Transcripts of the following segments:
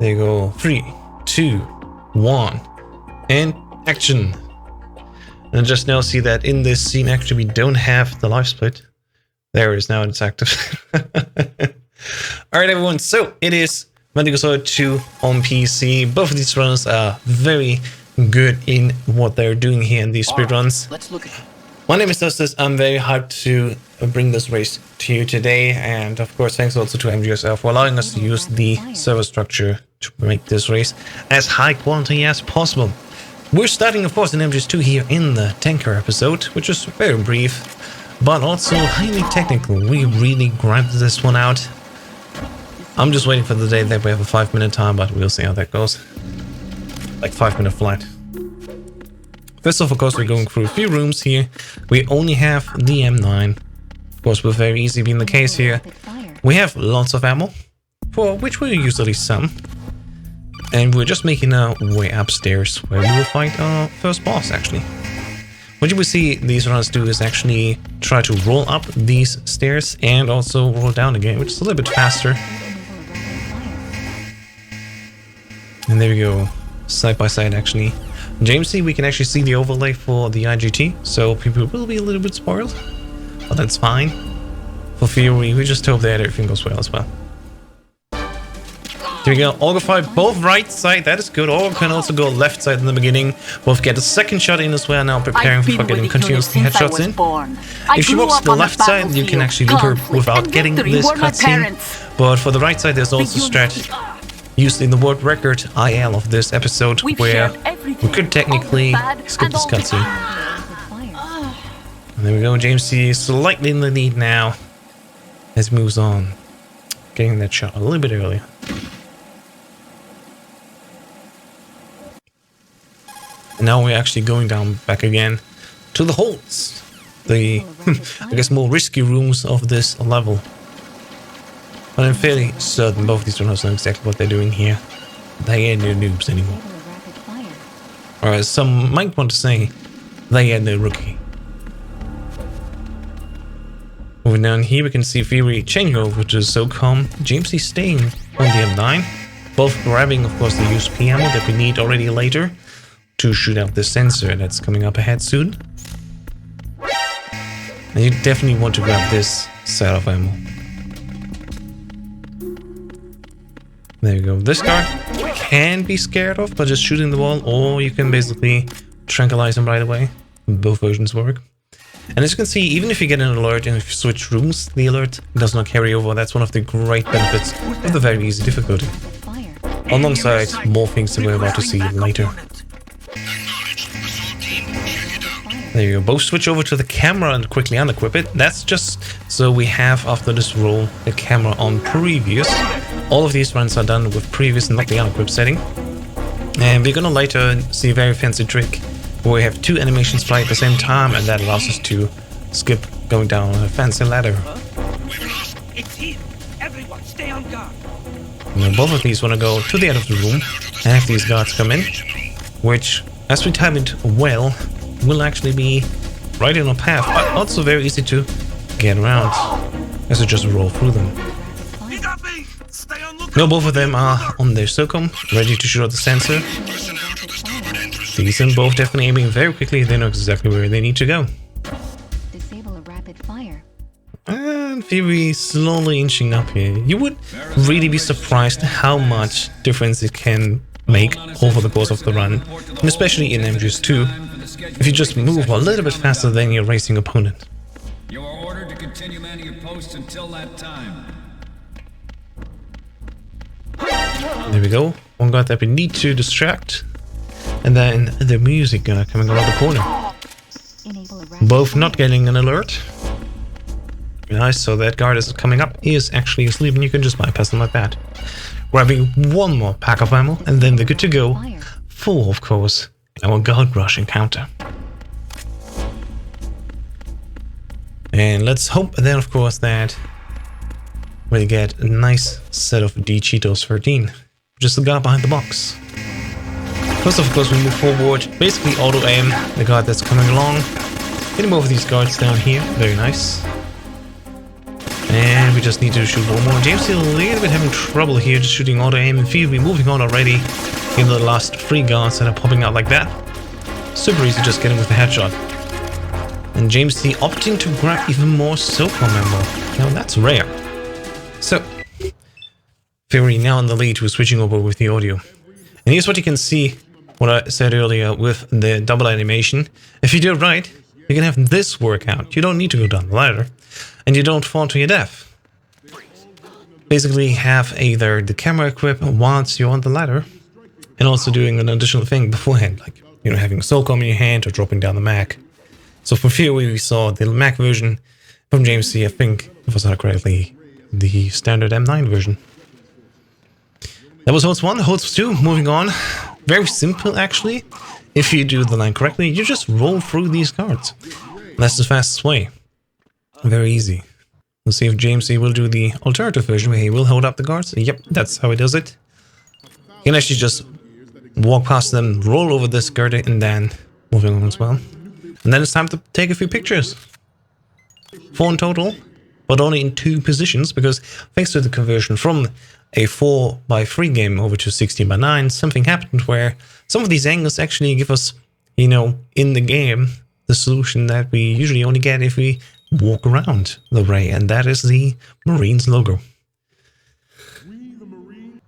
There you go. 3, 2, 1, and action. And just now see that in this scene actually we don't have the live split. There it is now, it's active. Alright everyone, so it is Metal Gear 2 on PC. Both of these runs are very good in what they're doing here in these speedruns. Let's look at it. My name is Justus. I'm very hyped to bring this race to you today, and of course thanks also to MGS for allowing us to use the server structure to make this race as high quality as possible. We're starting of course in MGS2 here in the tanker episode, which is very brief, but also highly technical. We really grinded this one out. I'm just waiting for the day that we have a 5-minute time, but we'll see how that goes. Like 5-minute flight. First off, of course, we're going through a few rooms here. We only have the M9. Of course, will very easily be in the case here. We have lots of ammo, for which we'll usually some. And we're just making our way upstairs, where we will fight our first boss, actually. What you will see these runners do is actually try to roll up these stairs and also roll down again, which is a little bit faster. And there we go, side by side, actually. JMC, we can actually see the overlay for the IGT, so people will be a little bit spoiled, but that's fine. For Theory, we just hope that everything goes well as well. There we go, Auger fight both right side, that is good. Auger can also go left side in the beginning. Both get a second shot in as well, now preparing for getting continuously headshots in. If she walks to the left side, you can actually loop her without getting this cutscene. But for the right side, there's also strat used in the world record IL of this episode, where we could technically skip this cutscene. And there we go, JMC is slightly in the lead now as he moves on, getting that shot a little bit earlier. And now we're actually going down back again to the holds, the I guess more risky rooms of this level. But I'm fairly certain both these runners know exactly what they're doing here. They ain't no noobs anymore. Or as some might want to say, they ain't no rookie. Moving down here we can see Theory changing over to SOCOM, JMC staying on the M9, both grabbing of course the USP ammo that we need already later to shoot out the sensor that's coming up ahead soon. And you definitely want to grab this set of ammo. There you go. This guard can be scared of by just shooting the wall, or you can basically tranquilize him right away. Both versions work. And as you can see, even if you get an alert and if you switch rooms, the alert does not carry over. That's one of the great benefits of the very easy difficulty. Alongside more things that we're about to see later. There you go. Both switch over to the camera and quickly unequip it. That's just so we have, after this roll, the camera on previous. All of these runs are done with previous, not the unequipped setting. And we're gonna later see a very fancy trick where we have two animations play at the same time, and that allows us to skip going down a fancy ladder. It's here. Everyone, stay on guard. Now both of these want to go to the end of the room and have these guards come in, which, as we time it well, will actually be right in our path, but also very easy to get around as we just roll through them. Now both of them are on their SOCOM, ready to shoot out the sensor. These and both definitely aiming very quickly. They know exactly where they need to go. Disable a rapid fire. And Theory slowly inching up here. You would really be surprised how much difference it can make over the course of the run, and especially in MGS2, if you just move a little bit faster than your racing opponent. You are ordered to continue manning your posts until that time. There we go. One guard that we need to distract. And then the music coming around the corner. Both not getting an alert. Nice, so that guard is coming up is actually asleep and you can just bypass them like that. Grabbing one more pack of ammo and then they're good to go for, of course, our guard rush encounter. And let's hope then, of course, that we get a nice set of D Cheetos 13, which is the guard behind the box. First, of course, we move forward, basically auto aim the guard that's coming along. Getting both of these guards down here, very nice. And we just need to shoot one more. JMC a little bit having trouble here, just shooting auto aim and feel. We're moving on already. In the last 3 guards that are popping out like that. Super easy just getting with the headshot. And JMC opting to grab even more SOCOM ammo. Now that's rare. So, Theory now in the lead, we're switching over with the audio. And here's what you can see, what I said earlier with the double animation. If you do it right, you can have this work out. You don't need to go down the ladder. And you don't fall to your death. Basically have either the camera equipped whilst you're on the ladder, and also doing an additional thing beforehand, like, you know, having a SOCOM in your hand or dropping down the mag. So for Theory, we saw the Mac version. From JMC, I think, if I saw it correctly, the standard M9 version. That was holds 1. Holds 2, moving on. Very simple, actually. If you do the line correctly, you just roll through these cards. That's the fastest way. Very easy. Let's see if JMC will do the alternative version where he will hold up the cards. Yep, that's how he does it. You can actually just walk past them, roll over this girder, and then moving on as well. And then it's time to take a few pictures. 4 in total, but only in 2 positions, because thanks to the conversion from a 4x3 game over to 16x9, something happened where some of these angles actually give us, you know, in the game, the solution that we usually only get if we walk around the ray, and that is the Marines logo.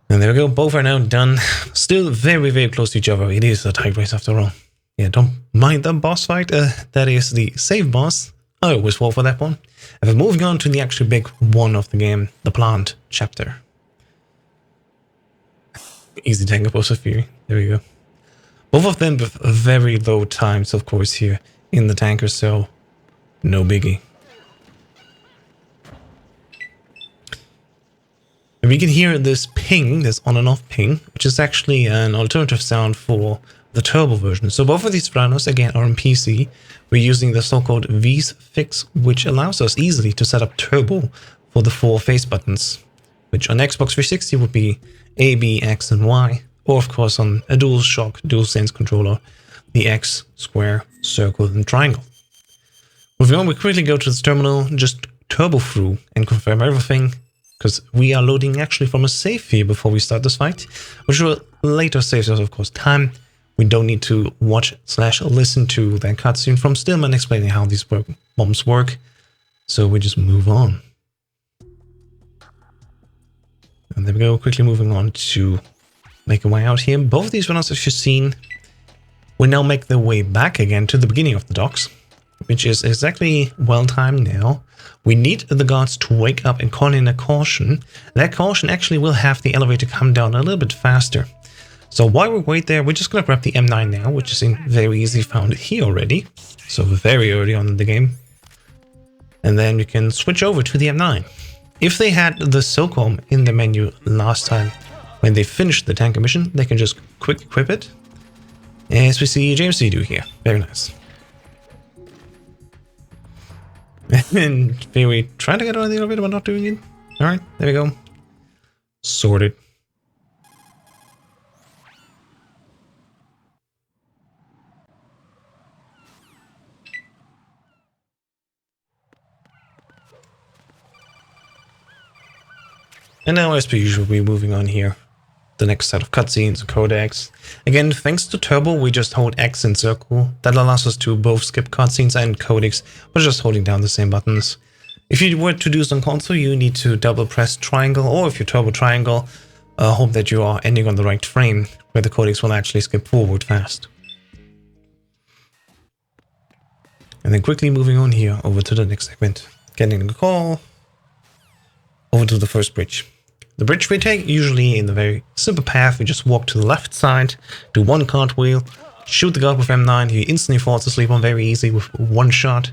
And there we go, both are now done. Still very, very close to each other. It is a tight race after all. Yeah, don't mind the boss fight. That is the save boss. I always fall for that one. And then moving on to the actually big one of the game, the plant chapter. Easy tank boss of Theory. There we go. Both of them with very low times, of course, here in the tanker, so no biggie. And we can hear this ping, this on and off ping, which is actually an alternative sound for the turbo version. So both of these rhinos, again, are on PC. We're using the so-called V's fix, which allows us easily to set up turbo for the 4 face buttons, which on Xbox 360 would be A, B, X, and Y, or of course on a DualShock, DualSense controller, the X, square, circle, and triangle. Moving on, we quickly go to this terminal, just turbo through and confirm everything, because we are loading actually from a save here before we start this fight, which will later save us, of course, time. We don't need to watch/listen to that cutscene from Stillman explaining how these bombs work, so we just move on. And there we go, quickly moving on to make our way out here. Both of these runners, as you've seen, will now make their way back again to the beginning of the docks, which is exactly well timed now. We need the guards to wake up and call in a caution. That caution actually will have the elevator come down a little bit faster. So while we wait there, we're just going to grab the M9 now, which is very easily found here already. So very early on in the game. And then we can switch over to the M9. If they had the SOCOM in the menu last time when they finished the tanker mission, they can just quick equip it. As we see JMC do here. Very nice. And Theory trying to get on the elevator but not doing it. Alright, there we go. Sorted. And now, as per usual, we're moving on here. The next set of cutscenes and codecs. Again, thanks to Turbo, we just hold X and circle. That allows us to both skip cutscenes and codecs, but just holding down the same buttons. If you were to do this on console, you need to double press triangle, or if you turbo triangle, hope that you are ending on the right frame, where the codecs will actually skip forward fast. And then quickly moving on here over to the next segment. Getting the call over to the first bridge. The bridge we take usually in the very simple path. We just walk to the left side, do one cartwheel, shoot the guard with M9. He instantly falls asleep on very easy with one shot,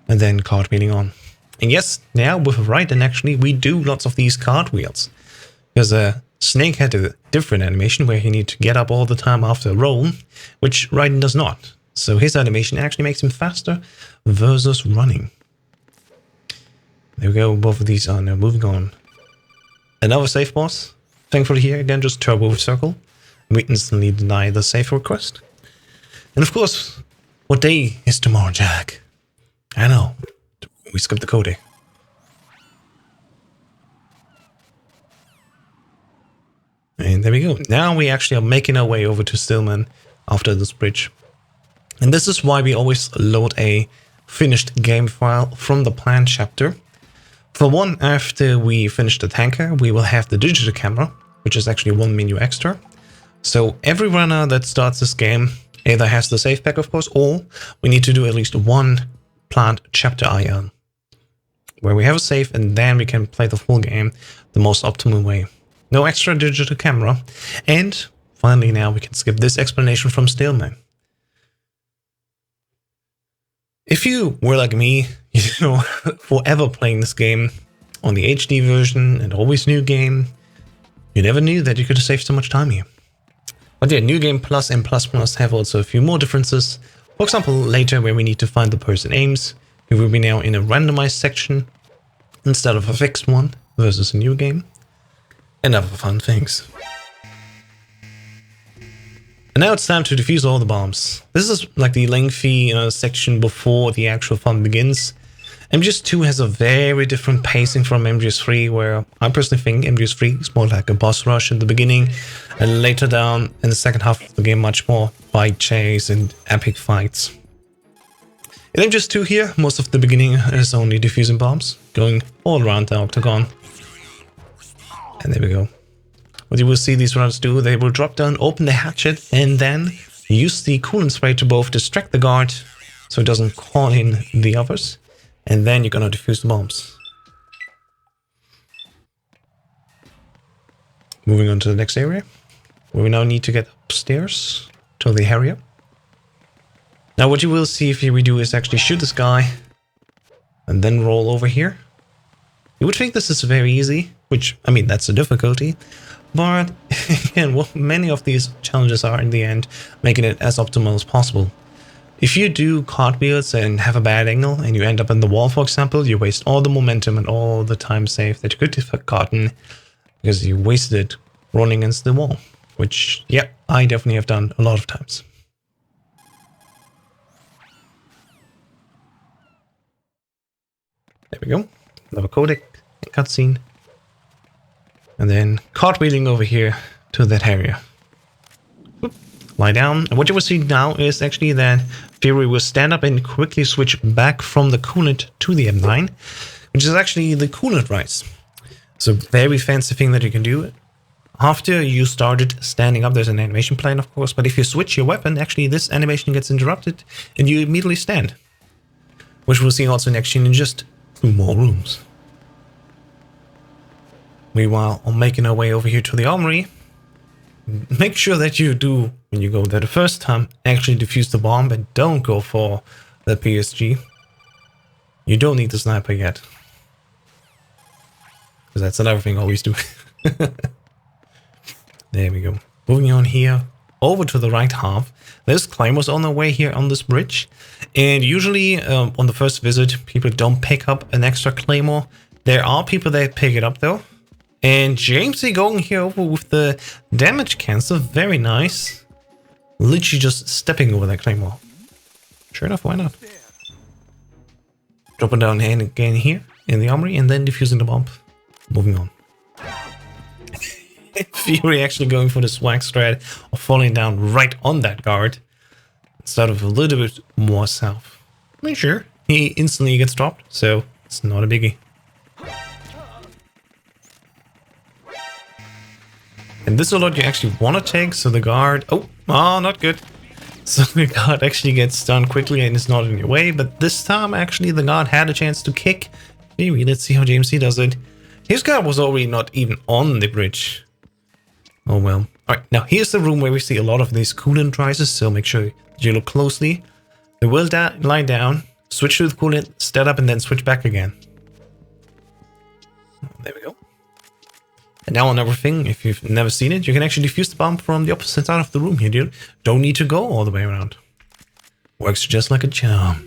and then cartwheeling on. And yes, now with Raiden actually we do lots of these cartwheels, because Snake had a different animation where he needed to get up all the time after a roll, which Raiden does not. So his animation actually makes him faster versus running. There we go, both of these are now moving on. Another save boss. Thankfully here again just turbo with circle. We instantly deny the save request. And of course, what day is tomorrow, Jack? I know. We skipped the codec. And there we go. Now we actually are making our way over to Stillman after this bridge. And this is why we always load a finished game file from the planned chapter. For one, after we finish the tanker, we will have the digital camera, which is actually one menu extra. So every runner that starts this game either has the save pack, of course, or we need to do at least one planned chapter IL, where we have a save and then we can play the full game the most optimal way. No extra digital camera. And finally now we can skip this explanation from Stillman. If you were like me, forever playing this game on the HD version and always new game, you never knew that you could save so much time here. But yeah, New Game Plus and Plus Plus have also a few more differences. For example, later where we need to find the person aims, we will be now in a randomized section instead of a fixed one versus a new game. And other fun things. And now it's time to defuse all the bombs. This is like the lengthy section before the actual fun begins. MGS 2 has a very different pacing from MGS 3, where I personally think MGS 3 is more like a boss rush in the beginning, and later down in the second half of the game much more bike chase and epic fights. In MGS 2 here, most of the beginning is only defusing bombs, going all around the octagon. And there we go. What you will see these runners do, they will drop down, open the hatchet, and then use the coolant spray to both distract the guard so it doesn't call in the others. And then you're gonna defuse the bombs. Moving on to the next area, where we now need to get upstairs to the area. Now what you will see if we do is actually shoot this guy and then roll over here. You would think this is very easy, which, I mean, that's the difficulty. But again, what many of these challenges are in the end, making it as optimal as possible. If you do cartwheels and have a bad angle and you end up in the wall, for example, you waste all the momentum and all the time saved that you could have gotten because you wasted it running against the wall, which, yeah, I definitely have done a lot of times. There we go. Another codec cutscene. And then cartwheeling over here to that area. Lie down. And what you will see now is actually that Theory will stand up and quickly switch back from the coolant to the M9, which is actually the coolant rise. So very fancy thing that you can do. After you started standing up, there's an animation playing, of course, but if you switch your weapon, actually this animation gets interrupted and you immediately stand. Which we'll see also in action in just 2 more rooms. Meanwhile, on making our way over here to the armory, make sure that you do, when you go there the first time, actually defuse the bomb and don't go for the PSG. You don't need the sniper yet. Because that's another thing I always do. There we go. Moving on here, over to the right half. There's claymores on their way here on this bridge. And usually on the first visit, people don't pick up an extra claymore. There are people that pick it up though. And JMC going here over with the damage cancel, very nice. Literally just stepping over that claymore. Sure enough, why not? Dropping down hand again here in the armory and then defusing the bomb. Moving on. Theory actually going for the swag strat of falling down right on that guard instead of a little bit more south. I mean, sure, he instantly gets dropped, so it's not a biggie. And this is a lot you actually want to take, so the guard... Oh, not good. So the guard actually gets done quickly and is not in your way, but this time actually the guard had a chance to kick. Maybe, let's see how JMC does it. His guard was already not even on the bridge. Oh well. Alright, now here's the room where we see a lot of these coolant rises, so make sure you look closely. They will lie down, switch to the coolant, stand up, and then switch back again. There we go. And now another thing, if you've never seen it, you can actually defuse the bomb from the opposite side of the room here, dude. Don't need to go all the way around. Works just like a charm.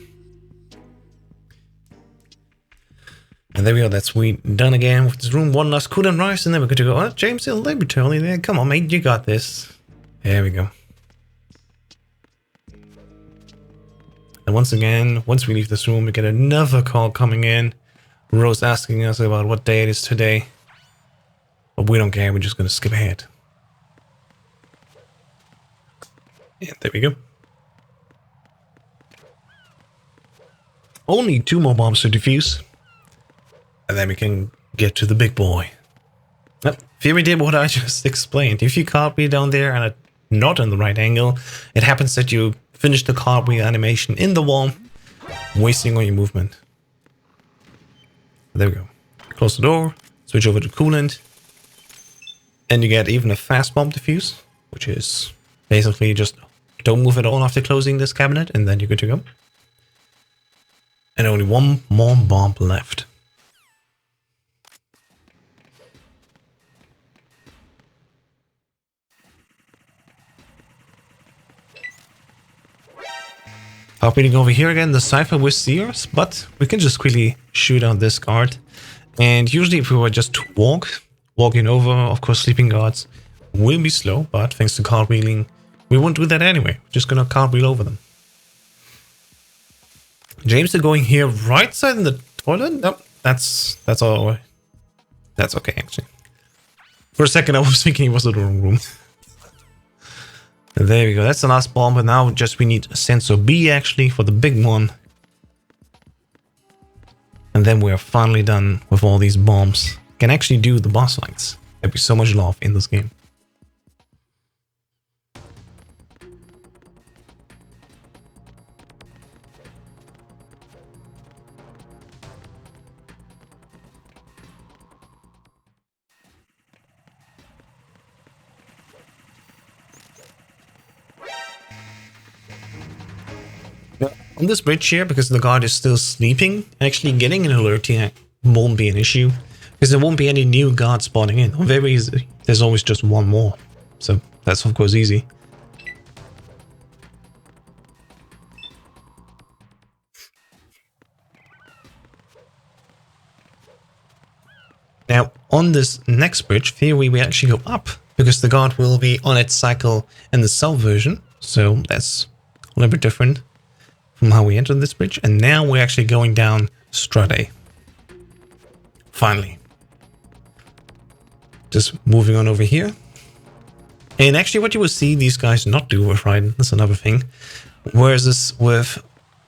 And there we go, that's we done again with this room. One last coolant rise, and then we're good to go. Oh, James, a little bit early there. Come on, mate, you got this. There we go. And once again, once we leave this room, we get another call coming in. Rose asking us about what day it is today. But we don't care, we're just gonna skip ahead. And there we go. Only 2 more bombs to defuse. And then we can get to the big boy. Yep, Theory did what I just explained. If you cartwheel down there and not in the right angle, it happens that you finish the cartwheel animation in the wall, wasting all your movement. There we go. Close the door, switch over to coolant, and you get even a fast bomb defuse, which is basically just don't move at all after closing this cabinet, and then you're good to go. And only 1 more bomb left. Operating over here again, the Cypher with Sears, but we can just quickly shoot out this guard. And usually if we were just to walking over, of course sleeping guards will be slow, but thanks to cartwheeling, we won't do that anyway. We're just gonna cartwheel over them. James are going here right side in the toilet? Nope, that's all. That's okay actually. For a second I was thinking it was the wrong room. There we go, that's the last bomb, but now just we need sensor B actually for the big one. And then we are finally done with all these bombs. Can actually do the boss fights. There'd be so much love in this game. On this bridge here, because the guard is still sleeping, actually getting an alert here won't be an issue, because there won't be any new guards spawning in. Very easy. There's always just 1 more, so that's of course easy. Now, on this next bridge, Theory, we actually go up, because the guard will be on its cycle in the cell version, so that's a little bit different from how we entered this bridge. And now we're actually going down Strade. Finally. Just moving on over here. And actually what you will see these guys not do with Raiden, that's another thing. Whereas this with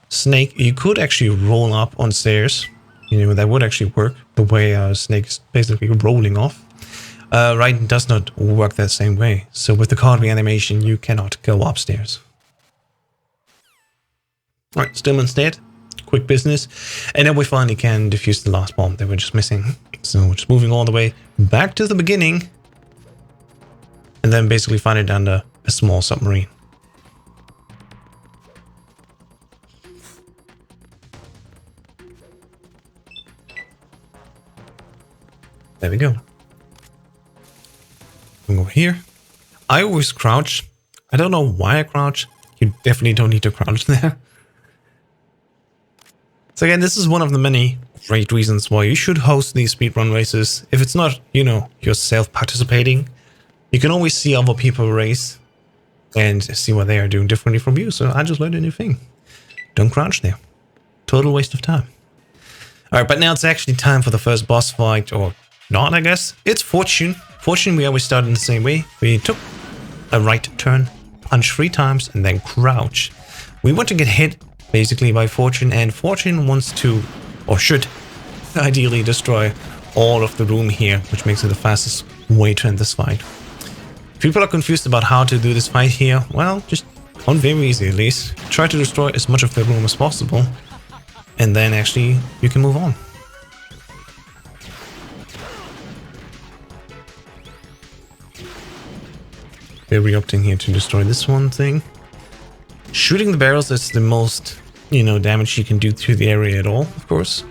Snake, you could actually roll up on stairs. You know, that would actually work the way Snake is basically rolling off. Raiden does not work that same way. So with the cartwheel animation, you cannot go upstairs. Alright, Stillman's dead. Quick business. And then we finally can defuse the last bomb that we're just missing. So we're just moving all the way back to the beginning. And then basically find it under a small submarine. There we go. Going over here. I always crouch. I don't know why I crouch. You definitely don't need to crouch there. So again, this is one of the many great reasons why you should host these speedrun races. If it's not, you know, yourself participating, you can always see other people race and see what they are doing differently from you. So I just learned a new thing. Don't crouch there. Total waste of time. Alright, but now it's actually time for the first boss fight, or not, I guess. It's Fortune. Fortune, we always start in the same way. We took a right turn, punch 3 times, and then crouch. We want to get hit basically by Fortune, and Fortune wants to, or should, ideally destroy all of the room here, which makes it the fastest way to end this fight. If people are confused about how to do this fight here, well, just on very easy at least. Try to destroy as much of the room as possible, and then actually you can move on. Very opting here to destroy this one thing. Shooting the barrels is the most, you know, damage you can do to the area at all, of course.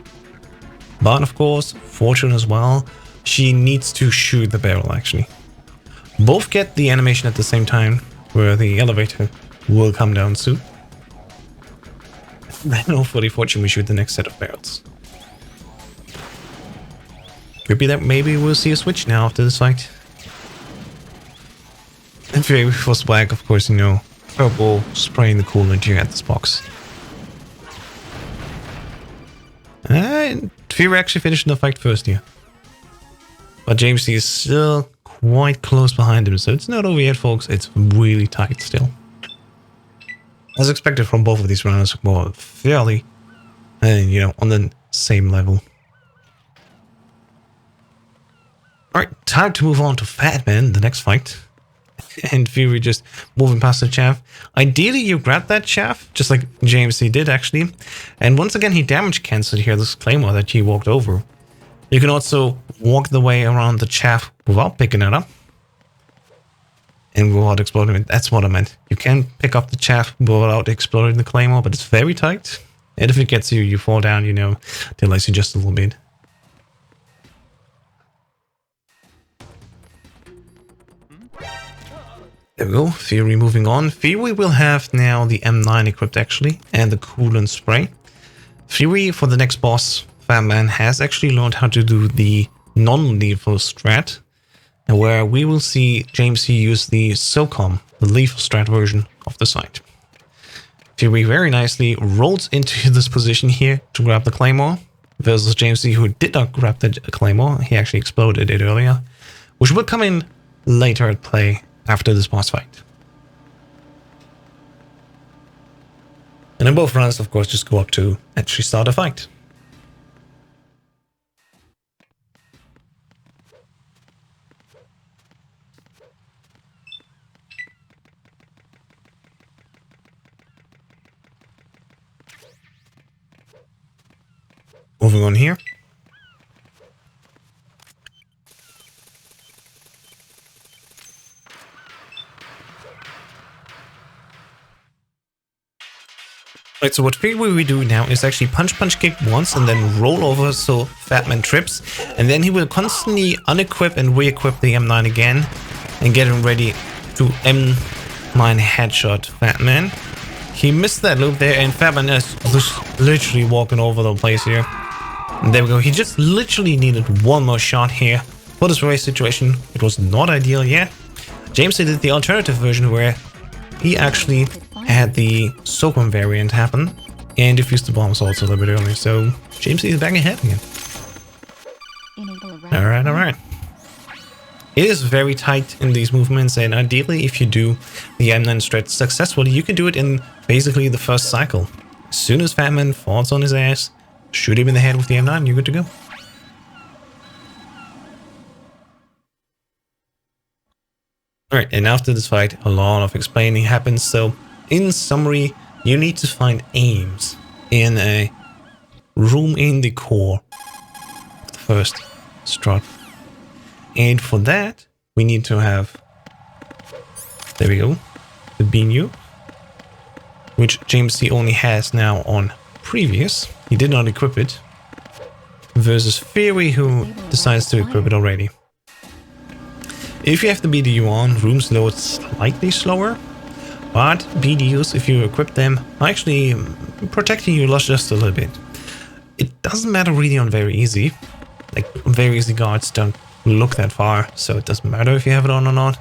But of course, Fortune as well, she needs to shoot the barrel actually. Both get the animation at the same time, where the elevator will come down soon. Then hopefully Fortune will shoot the next set of barrels. Could be that maybe we'll see a switch now after this fight. And for swag, of course, you know, purple spraying the coolant here at this box. And Fear actually finished the fight first here. But JMC is still quite close behind him, so it's not over yet, folks. It's really tight still. As expected from both of these runners, more fairly, you know, on the same level. Alright, time to move on to Fatman, the next fight. And Theory just moving past the chaff. Ideally, you grab that chaff, just like JMC did actually. And once again, he damage cancelled here, this Claymore that he walked over. You can also walk the way around the chaff without picking it up. And without exploding it. That's what I meant. You can pick up the chaff without exploding the Claymore, but it's very tight. And if it gets you, you fall down, you know, delays you just a little bit. There we go, Theory moving on. Theory will have now the M9 equipped actually, and the coolant spray. Theory for the next boss, Fatman, has actually learned how to do the non-lethal strat, and where we will see JMC use the SOCOM, the lethal strat version of the site. Theory very nicely rolls into this position here to grab the Claymore, versus JMC who did not grab the Claymore, he actually exploded it earlier, which will come in later at play after this boss fight. And then both runs, of course, just go up to actually start a fight. Moving on here. Right, so what we do now is actually punch kick once and then roll over so Fatman trips, and then he will constantly unequip and re-equip the M9 again and get him ready to M9 headshot Fatman. He missed that loop there, and Fatman is literally walking over the place here. And there we go, he just literally needed one more shot here for this race situation. It was not ideal yet. James did the alternative version where he actually had the SOCOM variant happen and defused the bombs also a little bit earlier, so James is back ahead again. Alright. It is very tight in these movements, and ideally if you do the M9 strat successfully, you can do it in basically the first cycle. As soon as Fatman falls on his ass, shoot him in the head with the M9, you're good to go. Alright, and after this fight, a lot of explaining happens, so in summary, you need to find aims in a room in the core of the first strut. And for that, we need to have, there we go, the BNU, which JMC only has now on previous. He did not equip it, versus Theory, who decides to equip it already. If you have the BDU on, rooms load slightly slower, but BDUs, if you equip them, are actually protecting you just a little bit. It doesn't matter really on very easy. Like, very easy guards don't look that far, so it doesn't matter if you have it on or not.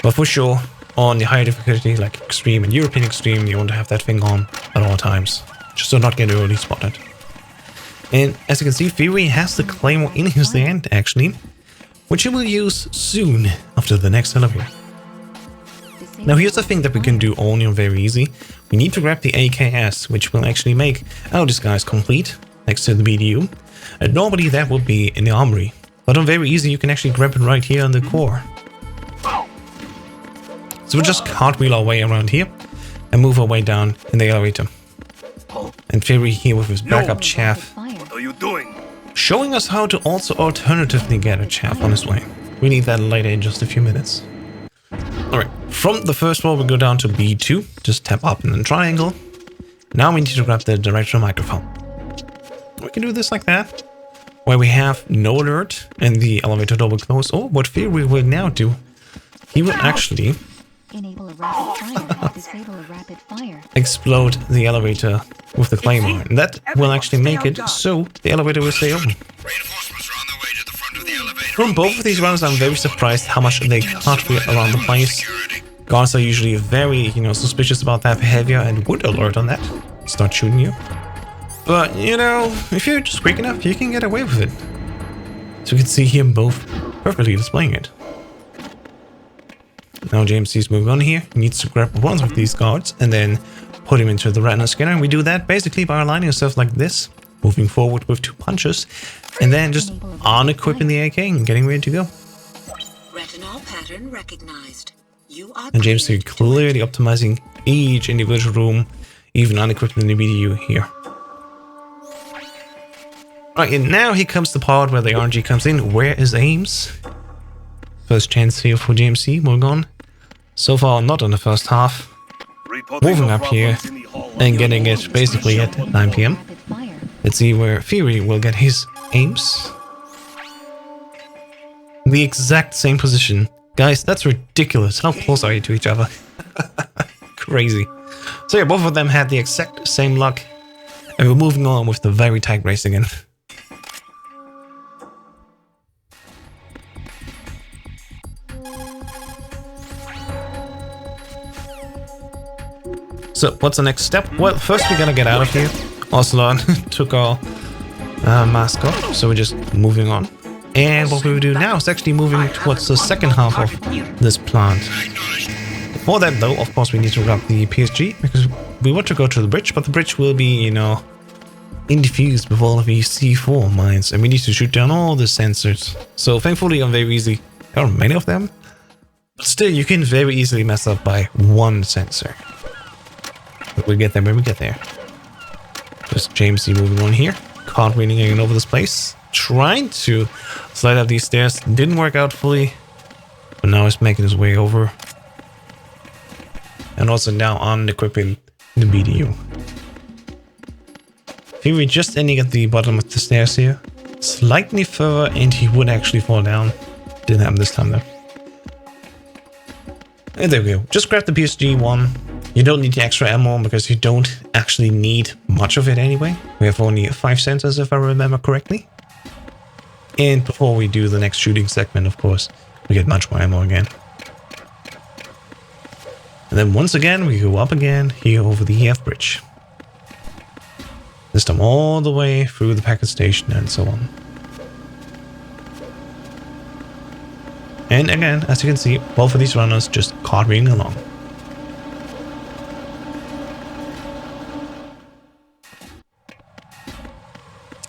But for sure, on the higher difficulty, like Extreme and European Extreme, you want to have that thing on at all times, just to not get early spotted. And as you can see, Theory has the Claymore in his hand, actually, which he will use soon after the next elevator. Now here's the thing that we can do only on very easy. We need to grab the AKS, which will actually make our disguise complete next to the BDU. And normally that would be in the armory, but on very easy you can actually grab it right here in the core. So we'll just cartwheel our way around here and move our way down in the elevator. And Theory here with his backup chaff, What are you doing? showing us how to also alternatively get a chaff on his way. We need that later in just a few minutes. Alright, from the first floor we go down to B2, just tap up in the triangle. Now we need to grab the directional microphone. We can do this like that, where we have no alert and the elevator door will close. Or what Theory will now do, he will actually Enable a rapid fire. Disable a rapid fire. explode the elevator with the Claymore. And that will actually make it so the elevator will stay open. Reinforcements are on their way to the front of the elevator. From both of these runs, I'm very surprised how much they cartwheel around the place. Guards are usually very, suspicious about that behavior and would alert on that, start shooting you. But, if you're just quick enough, you can get away with it. So you can see him both perfectly displaying it. Now JMC's moving on here. He needs to grab one of these guards and then put him into the retina scanner. And we do that basically by aligning ourselves like this, moving forward with 2 punches, and then just unequipping the AK and getting ready to go. Retinol pattern recognized. You are And JMC clearly optimizing each individual room, even unequipping the BDU here. Alright, and now here comes the part where the RNG comes in. Where is Ames? First chance here for JMC, moving on. So far, not in the first half. Moving up here and getting it basically at 9 PM. Rapid fire. Let's see where Theory will get his Ames. The exact same position. Guys, that's ridiculous. How close are you to each other? Crazy. So yeah, both of them had the exact same luck. And we're moving on with the very tight race again. So, what's the next step? Well, first we gotta get out of here. Ocelot took our mask off, so we're just moving on. And what we will do now is actually moving towards the second half of this plant. For that though, of course, we need to grab the PSG, because we want to go to the bridge, but the bridge will be, you know, infused with all of these C4 mines, and we need to shoot down all the sensors. So thankfully I'm very easy. There are many of them, but still you can very easily mess up by one sensor. But we'll get there when we get there. Just JMC moving on here. Cartwheeling over this place. Trying to slide up these stairs. Didn't work out fully. But now he's making his way over. And also now unequipping the BDU. Theory just ending at the bottom of the stairs here. Slightly further and he would actually fall down. Didn't happen this time though. And there we go. Just grab the PSG one. You don't need the extra ammo because you don't actually need much of it anyway. We have only 5 sensors if I remember correctly. And before we do the next shooting segment, of course, we get much more ammo again. And then once again, we go up again here over the EF bridge. This time all the way through the packet station and so on. And again, as you can see, both of these runners just cartwheeling along.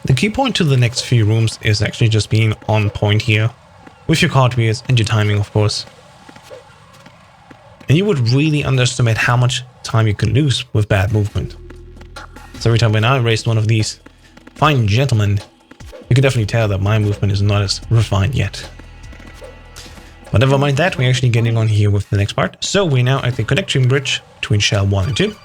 The key point to the next few rooms is actually just being on point here, with your cartwheels and your timing, of course. And you would really underestimate how much time you could lose with bad movement. So every time when I raced one of these fine gentlemen, you can definitely tell that my movement is not as refined yet. But never mind that, we're actually getting on here with the next part. So we're now at the connection bridge between shell 1 and 2.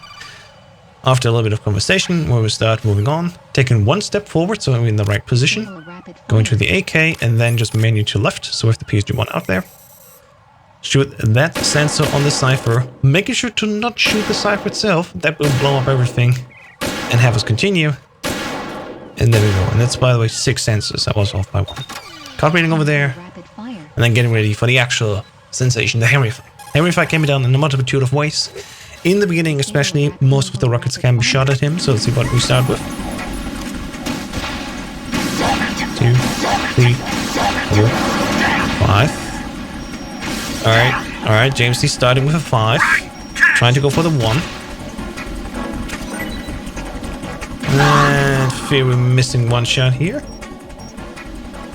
After a little bit of conversation, we will start moving on, taking one step forward so we're in the right position, going to the AK and then just menu to left, so we have the PSG-1 out there. Shoot that sensor on the cipher, making sure to not shoot the cipher itself, that will blow up everything and have us continue. And there we go, and that's by the way 6 sensors, I was off by 1. Cartwheeling over there, and then getting ready for the actual sensation, the Henry Fire. Henry Fire can be done in a multitude of ways. In the beginning especially, most of the rockets can be shot at him, so let's see what we start with. 2, 3, 4, 5. Alright, JMC starting with a 5. Trying to go for the 1. And Theory missing 1 shot here.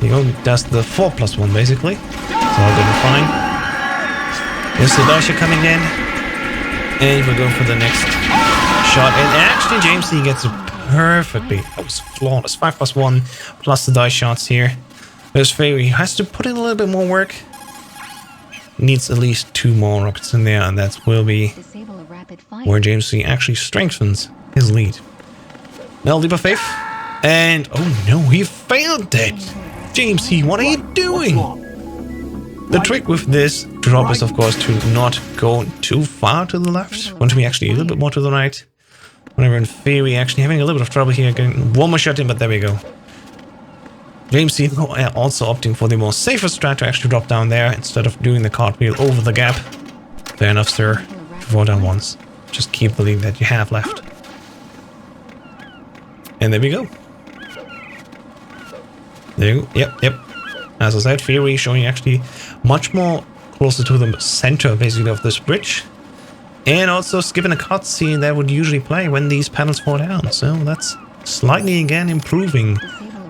He only does the 4+1 basically. So all good and fine. There's the Dasha coming in. And we're going for the next shot. And actually JMC gets it perfectly. That was flawless. 5+1 plus the dice shots here. There's Theory. He has to put in a little bit more work. Needs at least 2 more rockets in there, and that will be where JMC actually strengthens his lead. Now leap of faith. And oh no, he failed it. JMC, what are you doing? The trick with this drop is of course to not go too far to the left. Want to be actually a little bit more to the right. Whenever in Theory actually having a little bit of trouble here, getting one more shot in, but there we go. JMC also opting for the more safer strat to actually drop down there instead of doing the cartwheel over the gap. Fair enough, sir. Fall down once. Just keep the lead that you have left. And there we go. There you go. Yep. As I said, Theory showing actually much more closer to the center, basically, of this bridge. And also skipping a cutscene that would usually play when these panels fall down. So that's slightly, again, improving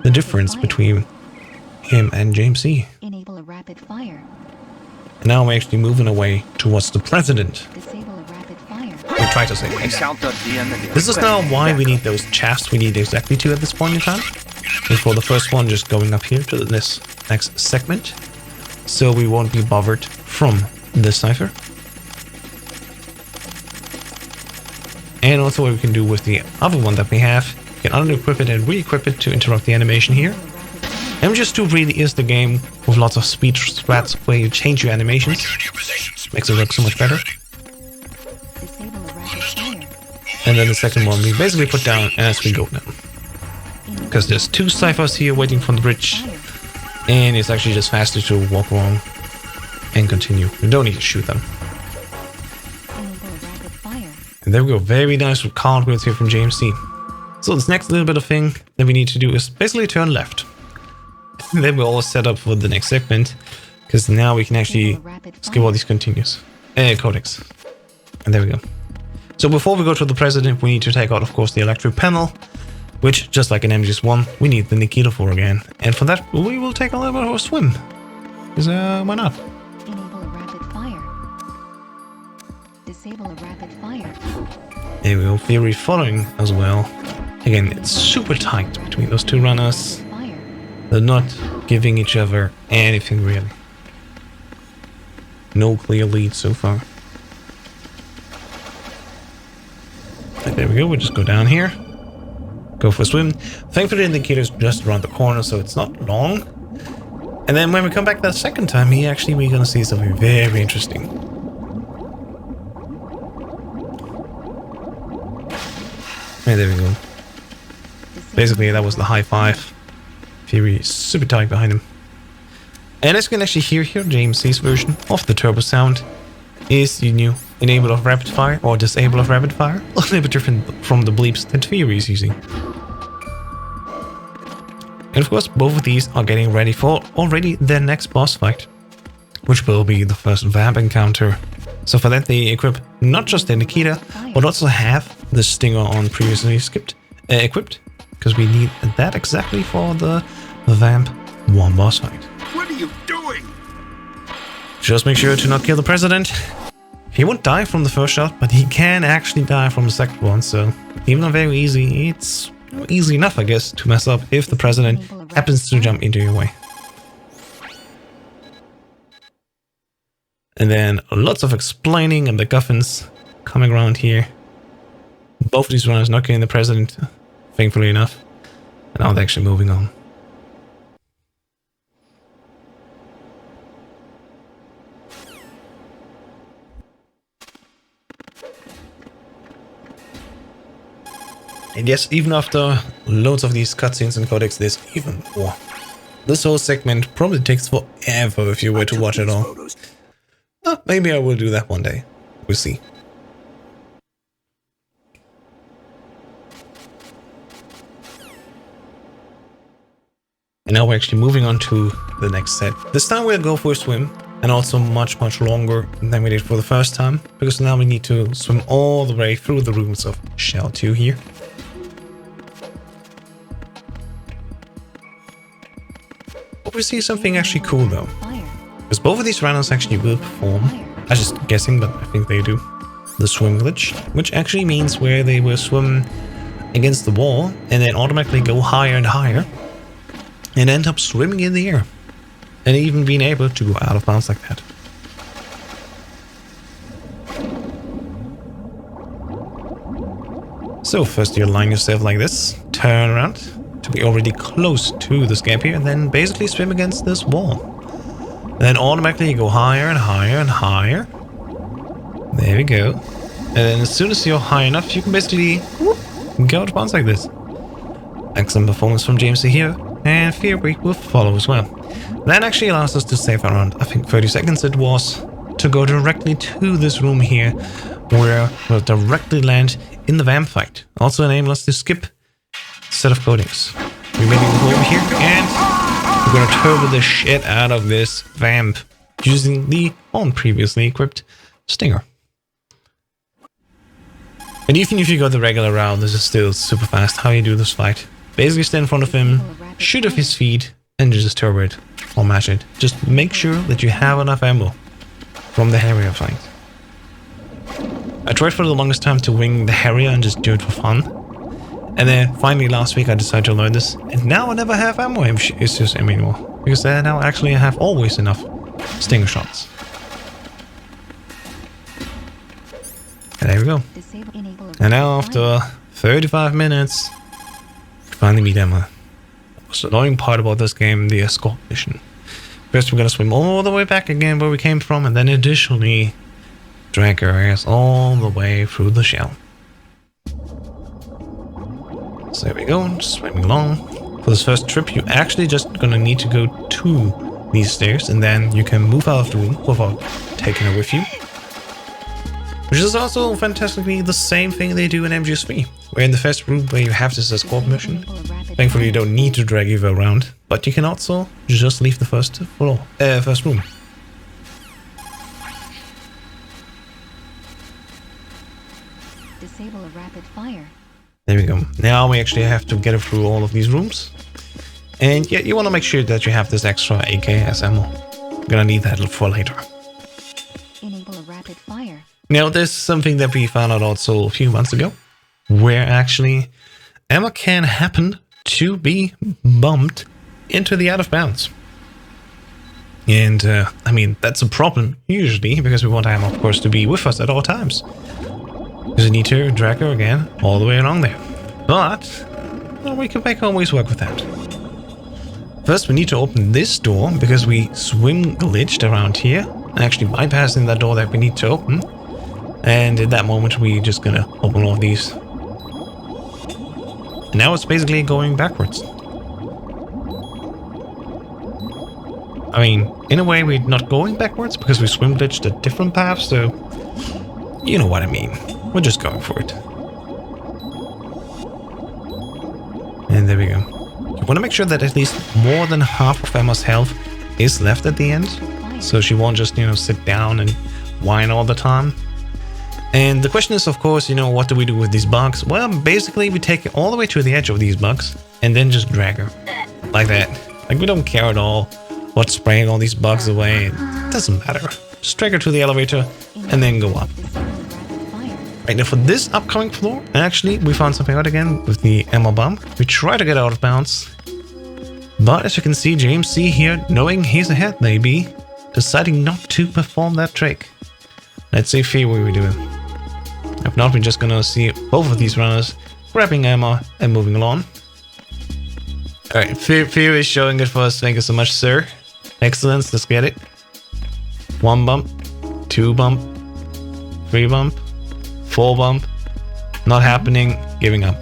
the difference between him and JMC. Enable a rapid fire. And now we're actually moving away towards the president. Disable a rapid fire. We try to say this. This is now why we need those shafts. We need exactly 2 at this point in time. And for the first one, just going up here to this next segment. So we won't be bothered from this cipher. And also what we can do with the other one that we have, we can unequip it and re-equip it to interrupt the animation here. MGS2 really is the game with lots of speed strats where you change your animations. Makes it work so much better. Disable a rapid fire. And then the second one we basically put down as we go now. Because there's 2 ciphers here waiting from the bridge. And it's actually just faster to walk along and continue. You don't need to shoot them. And there we go, very nice cartwheels here from JMC. So this next little bit of thing that we need to do is basically turn left. And then we're all set up for the next segment, because now we can actually skip all these continues. Codecs. And there we go. So before we go to the president, we need to take out, of course, the electric panel, which, just like in MGS1, we need the Nikita for again. And for that, we will take a little bit of a swim. Because, why not? Enable a rapid fire. Disable a rapid fire. There we go, Theory following as well. Again, it's super tight between those 2 runners. Fire. They're not giving each other anything really. No clear lead so far. And there we go, we'll just go down here. Go for a swim. Thankfully the indicator's just around the corner, so it's not long. And then when we come back that second time, we're gonna see something very interesting. And there we go. Basically, that was the high 5. Theory is super tight behind him. And as you can actually hear here, JMC's version of the turbo sound is the new enable of rapid fire or disable of rapid fire. A little bit different from the bleeps that Theory is using. And of course, both of these are getting ready for already their next boss fight, which will be the first vamp encounter. So for that, they equip not just the Nikita, but also have the Stinger on previously equipped, because we need that exactly for the Vamp 1 boss fight. What are you doing? Just make sure to not kill the president. He won't die from the first shot, but he can actually die from the second one, so even though very easy, it's easy enough, I guess, to mess up if the president happens to jump into your way. And then lots of explaining and the guffins coming around here. Both of these runners not killing the president, thankfully enough. And now they're actually moving on. And yes, even after loads of these cutscenes and codecs, there's even more. This whole segment probably takes forever if you were to watch it all. Maybe I will do that one day. We'll see. And now we're actually moving on to the next set. This time we'll go for a swim, and also much longer than we did for the first time, because now we need to swim all the way through the rooms of Shell 2 here. But we see something actually cool though, because both of these runners actually will perform, I'm just guessing, but I think they do, the swim glitch, which actually means where they will swim against the wall and then automatically go higher and higher and end up swimming in the air and even being able to go out of bounds like that. So first you align yourself like this, turn around to be already close to this gap here, and then basically swim against this wall. And then automatically you go higher and higher and higher. There we go. And then as soon as you're high enough, you can basically go out of bounds like this. Excellent performance from JMC here, and Theory will follow as well. That actually allows us to save around, I think 30 seconds it was, to go directly to this room here, where we'll directly land in the vamp fight. Also enable us to skip a set of codecs. We're making it over here, and we're gonna turbo the shit out of this vamp. using the previously equipped Stinger. And even if you go the regular route, this is still super fast. How you do this fight? Basically stand in front of him, shoot off his feet, and just turbo it or mash it. Just make sure that you have enough ammo from the Harrier fight. I tried for the longest time to wing the Harrier and just do it for fun. And then finally last week I decided to learn this, and now I never have ammo issues anymore. Because now actually I have always enough Stinger shots. And there we go. And now after 35 minutes, we finally meet Emma. The most annoying part about this game, the escort mission. First we're gonna swim all the way back again where we came from, and then additionally drag her ass all the way through the shell. So there we go, swimming along. For this first trip, you're actually just gonna need to go to these stairs, and then you can move out of the room without taking her with you. Which is also fantastically the same thing they do in MGS3. Where in the first room where you have this escort mission, thankfully you don't need to drag Eva around, but you can also just leave the first room. Disable a rapid fire. There we go. Now we actually have to get through all of these rooms. And yeah, you want to make sure that you have this extra AK as ammo. I'm gonna need that for later. Enable a rapid fire. Now, there's something that we found out also a few months ago, where actually ammo can happen to be bumped into the out of bounds. And I mean, that's a problem usually, because we want ammo, of course, to be with us at all times. Because we need to drag her again all the way along there. But well, we can always work with that. First, we need to open this door because we swim glitched around here, and actually bypassing that door that we need to open. And in that moment, we're just gonna open all of these. And now it's basically going backwards. I mean, in a way, we're not going backwards because we swim glitched a different path, so you know what I mean. We're just going for it. And there we go. You want to make sure that at least more than half of Emma's health is left at the end, so she won't just, sit down and whine all the time. And the question is, of course, what do we do with these bugs? Well, basically, we take it all the way to the edge of these bugs and then just drag her. Like that. Like, we don't care at all what's spraying all these bugs away. It doesn't matter. Just drag her to the elevator and then go up. Right, now for this upcoming floor, actually, we found something out again with the ammo bomb. We try to get out of bounds. But as you can see, JMC here, knowing he's ahead maybe, deciding not to perform that trick. Let's see Fear what we're doing. If not, we're just gonna see both of these runners grabbing ammo and moving along. Alright, Fear is showing it for us. Thank you so much, sir. Excellent, let's get it. 1 bump, 2 bump, 3 bump, 4 bump. Not happening, giving up.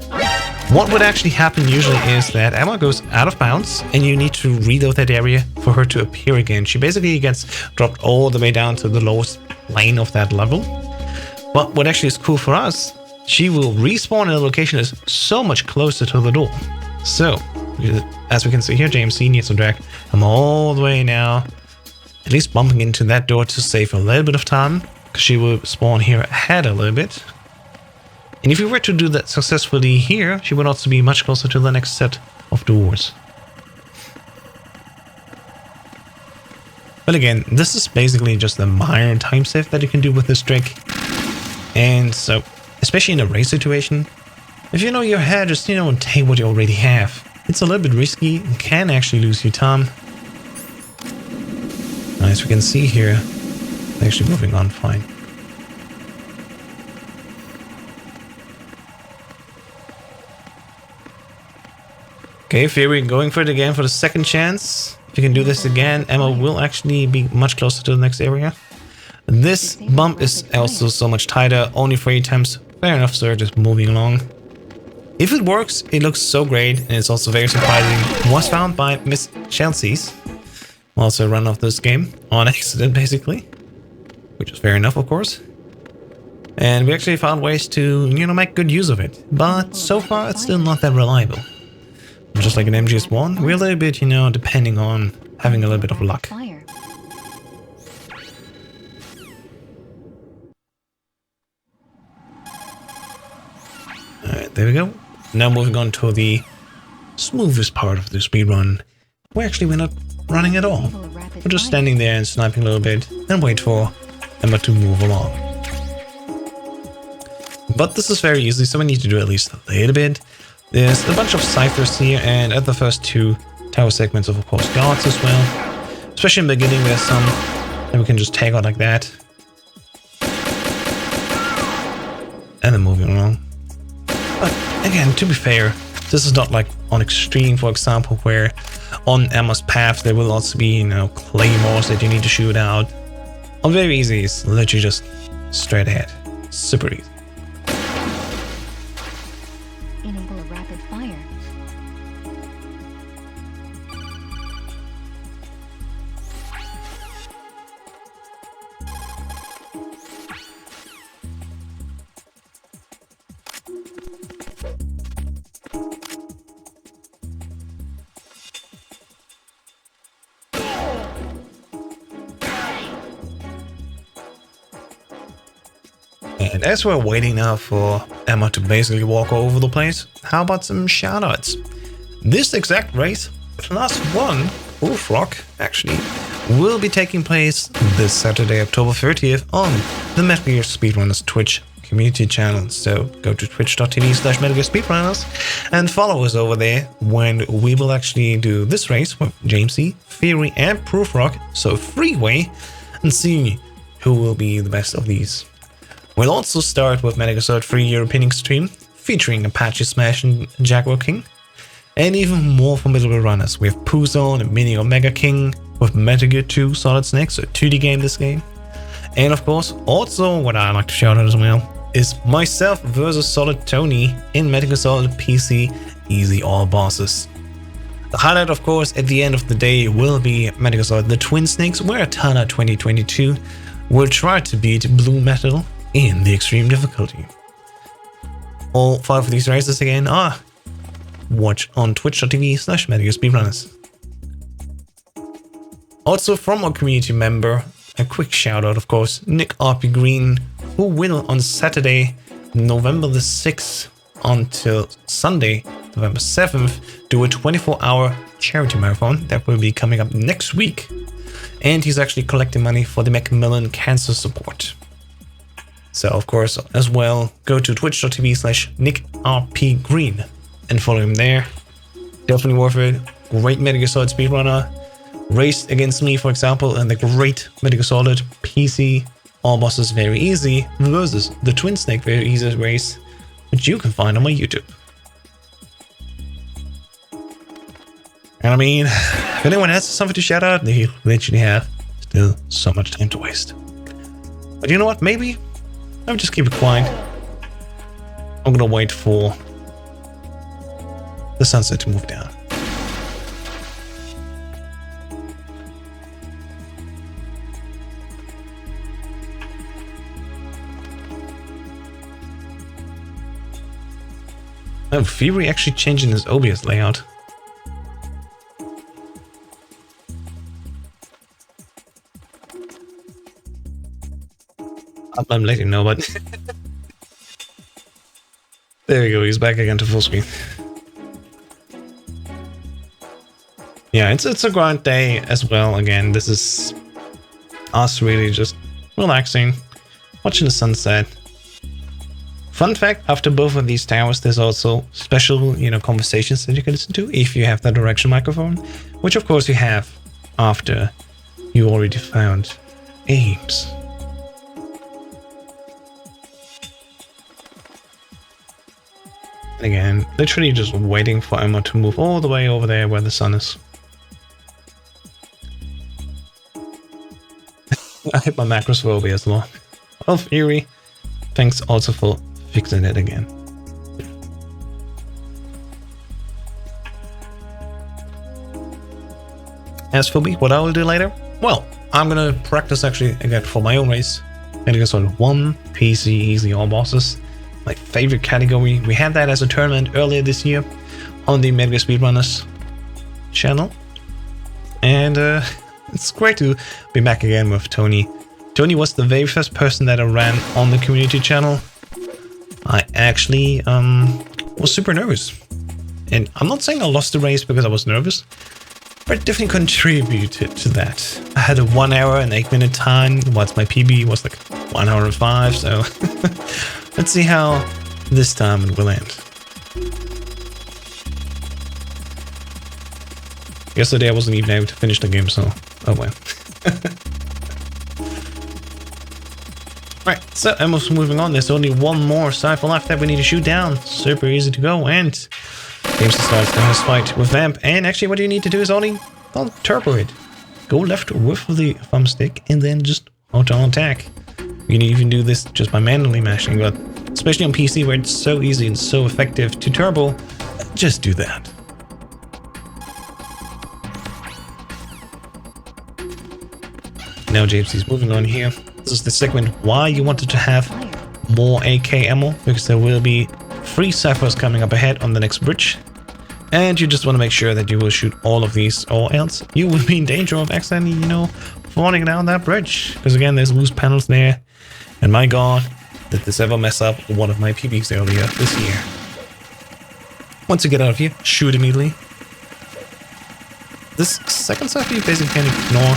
What would actually happen usually is that Emma goes out of bounds and you need to reload that area for her to appear again. She basically gets dropped all the way down to the lowest lane of that level. But what actually is cool for us, she will respawn in a location that is so much closer to the door. So, as we can see here, JMC needs to drag him all the way now, at least bumping into that door to save a little bit of time, because she will spawn here ahead a little bit. And if we were to do that successfully here, she would also be much closer to the next set of doors. But again, this is basically just a minor time save that you can do with this trick. And so, especially in a race situation, if you know your head, just, take what you already have. It's a little bit risky and can actually lose you time. As we can see here, actually moving on fine. Okay, Fury going for it again for the second chance. If you can do this again, Emma will actually be much closer to the next area. This bump is also so much tighter, only 3 attempts. Fair enough, sir, just moving along. If it works, it looks so great, and it's also very surprising. Was found by Miss Chelsea's. Also run off this game on accident, basically. Which is fair enough, of course. And we actually found ways to, make good use of it. But so far, it's still not that reliable. Just like in MGS1, we're a little bit, depending on having a little bit of luck. there we go. Now moving on to the smoothest part of the speedrun. We're not running at all. We're just standing there and sniping a little bit and wait for Emma to move along. But this is very easy, so we need to do at least a little bit. There's a bunch of ciphers here, and at the first two tower segments of course guards as well. Especially in the beginning there's some that we can just take out like that. And then moving along. But again, to be fair, this is not like on extreme, for example, where on Emma's path there will also be, claymores that you need to shoot out. On very easy, it's literally just straight ahead. Super easy. Enable a rapid fire. And as we're waiting now for Emma to basically walk over the place, how about some shoutouts? This exact race, plus one, Bullfrog actually, will be taking place this Saturday, October 30th on the Metal Gear Speedrunners Twitch community channel. So go to twitch.tv/MetalGearSpeedrunners and follow us over there when we will actually do this race with JMC, Theory and Bullfrog, so freeway, and see who will be the best of these. We'll also start with Metal Gear Solid 3 European Extreme, featuring Apache Smash and Jaguar King, and even more formidable runners. We have Puzon and Mini Omega King with Metal Gear 2 Solid Snake, so 2D game this game. And of course, also what I like to shout out as well is myself versus Solid Tony in Metal Gear Solid PC Easy All Bosses. The highlight, of course, at the end of the day will be Metal Gear Solid The Twin Snakes, where Tana 2022 will try to beat Blue Metal in the extreme difficulty. All 5 of these races again are watch on twitch.tv/MetalGearSpeedrunners. Also from our community member, a quick shout out of course, Nick RP Green, who will on Saturday, November the 6th until Sunday, November 7th, do a 24-hour charity marathon that will be coming up next week. And he's actually collecting money for the Macmillan Cancer Support. So of course, as well, go to twitch.tv/NickRPGreen and follow him there. Definitely worth it. Great Metal Gear Solid speedrunner. Raced against me, for example, in the great Metal Gear Solid PC All Bosses Very Easy versus the Twin Snake Very Easy race, which you can find on my YouTube. And I mean, if anyone has something to shout out, they literally have still so much time to waste. But you know what, maybe I'll just keep it quiet. I'm gonna wait for the sunset to move down. Oh, Fury actually changing his OBS layout. I'm letting you know, but there we go, he's back again to full screen. Yeah, it's a grind day as well. Again, this is us really just relaxing, watching the sunset. Fun fact, after both of these towers, there's also special, conversations that you can listen to if you have that direction microphone, which of course you have after you already found Ames. And again, literally just waiting for Emma to move all the way over there where the sun is. I hit my macros for OBS law. Well, Fury, thanks also for fixing it again. As for me, what I will do later? Well, I'm gonna practice actually again for my own race. Metal Gear Solid 1 PC Easy All Bosses. My favorite category. We had that as a tournament earlier this year on the Metal Gear Speedrunners channel. And it's great to be back again with Tony. Tony was the very first person that I ran on the community channel. I actually was super nervous. And I'm not saying I lost the race because I was nervous, but it definitely contributed to that. I had a 1 hour and 8 minute time, whilst my PB was like 1 hour and 5, so let's see how this time it will end. Yesterday I wasn't even able to finish the game, so oh well. Right, so I'm moving on. There's only one more cypher left that we need to shoot down. Super easy to go, and James starts the host fight with Vamp. And actually what you need to do is only turbo it. Go left with the thumbstick and then just auto attack. You can even do this just by manually mashing, but especially on PC where it's so easy and so effective to turbo, just do that. Now JMC's moving on here. This is the segment why you wanted to have more AK ammo, because there will be 3 ciphers coming up ahead on the next bridge. And you just want to make sure that you will shoot all of these, or else you will be in danger of accidentally, you know, falling down that bridge. Because again, there's loose panels there. And my god, did this ever mess up one of my PBs earlier this year. Once you get out of here, shoot immediately. This second cipher you basically can ignore.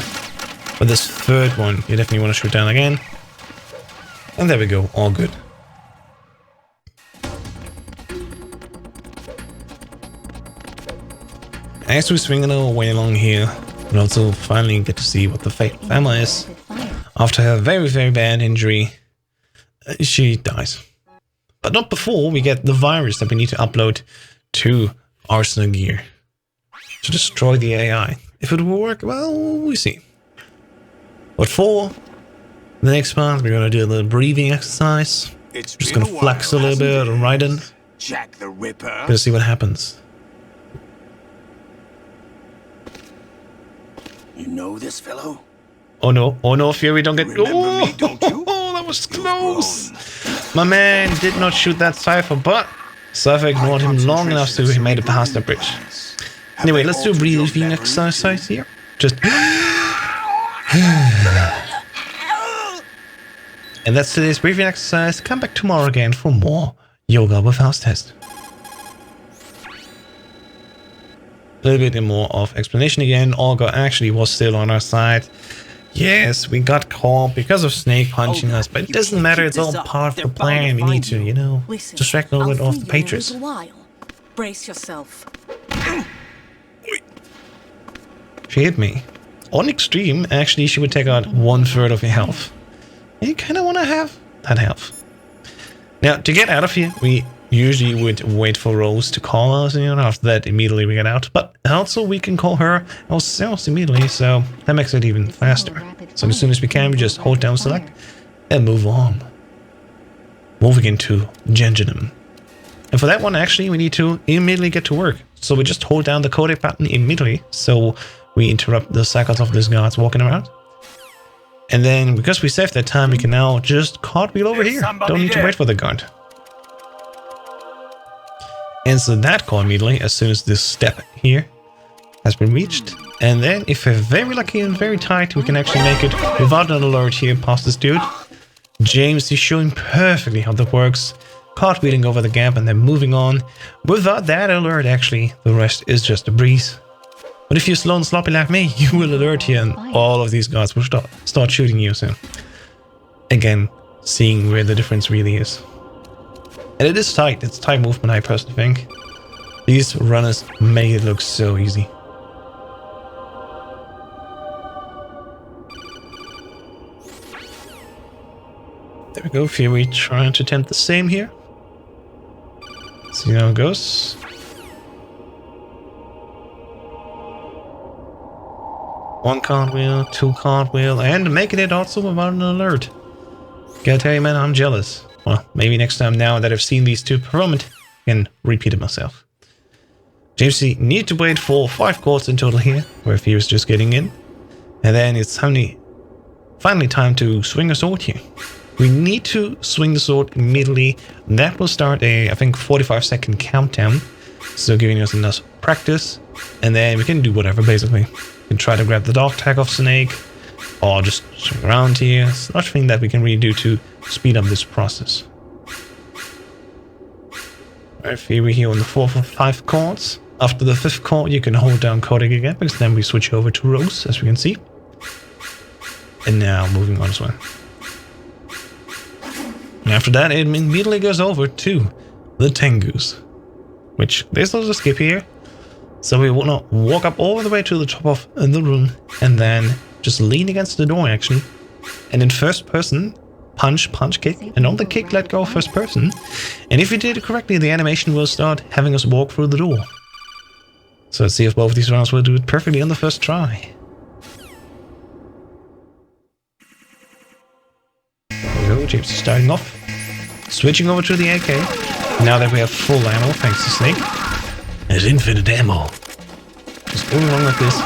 But this third one, you definitely want to shoot down again. And there we go, all good. As we swing our way along here, we also finally get to see what the fate of Emma is. After her very, very bad injury, she dies. But not before we get the virus that we need to upload to Arsenal Gear to destroy the AI. If it will work, well, we'll see. But for the next part, we're going to do a little breathing exercise. It's just going to flex a little bit and right in. Jack the Ripper. Gonna see what happens. You know this fellow? Oh no, Fury, don't get... Remember me, don't you? Oh, that was close. My man did not shoot that Cypher, but Cypher ignored him long enough so he made it past the bridge. Anyway, let's do a breathing exercise here. Just... And that's today's briefing exercise. Come back tomorrow again for more yoga with house test. A little bit more of explanation again. Olga actually was still on our side. Yes, we got caught because of Snake punching us, but it doesn't matter. It's all part of the plan. We need to, you know, distract a little bit off the Patriots. Brace yourself. She hit me. On extreme, actually, she would take out 1/3 of your health. And you kind of want to have that health. Now, to get out of here, we usually would wait for Rose to call us, and after that, immediately we get out. But also, we can call her ourselves immediately, so that makes it even faster. So as soon as we can, we just hold down select and move on. Moving into Gengenum. And for that one, actually, we need to immediately get to work. So we just hold down the codec button immediately, so we interrupt the cycles of these guards walking around. And then, because we saved that time, we can now just cartwheel over here. Don't need to wait for the guard. Answer that call immediately as soon as this step here has been reached. And then, if we're very lucky and very tight, we can actually make it without an alert here past this dude. James is showing perfectly how that works. Cartwheeling over the gap and then moving on. Without that alert, actually, the rest is just a breeze. But if you're slow and sloppy like me, you will alert here and all of these guards will start shooting you soon. Again, seeing where the difference really is. And it is tight. It's tight movement, I personally think. These runners make it look so easy. There we go. Fury trying to attempt the same here. See how it goes. One cartwheel, 2 cartwheel, and making it also without an alert. Gotta tell you, man, I'm jealous. Well, maybe next time now that I've seen these two perform it, I can repeat it myself. JMC need to wait for 5 calls in total here, where Fury's just getting in. And then it's finally time to swing a sword here. We need to swing the sword immediately. That will start a, I think, 45-second countdown. So giving us enough practice. And then we can do whatever, basically. We can try to grab the dog tag of Snake. Or just swing around here. It's nothing that we can really do to speed up this process. Alright, Theory here on the 4th of 5 chords. After the 5th chord, you can hold down chording again, because then we switch over to Rose, as we can see. And now moving on as well. And after that, it immediately goes over to the Tengus, which there's also a skip here. So we want to walk up all the way to the top of the room and then just lean against the door actually. And in first person, punch, punch, kick, and on the kick, let go first person. And if we did it correctly, the animation will start having us walk through the door. So let's see if both of these rounds will do it perfectly on the first try. There we go, James is starting off. Switching over to the AK. Now that we have full ammo, thanks to Snake. There's infinite ammo. Just going along like this.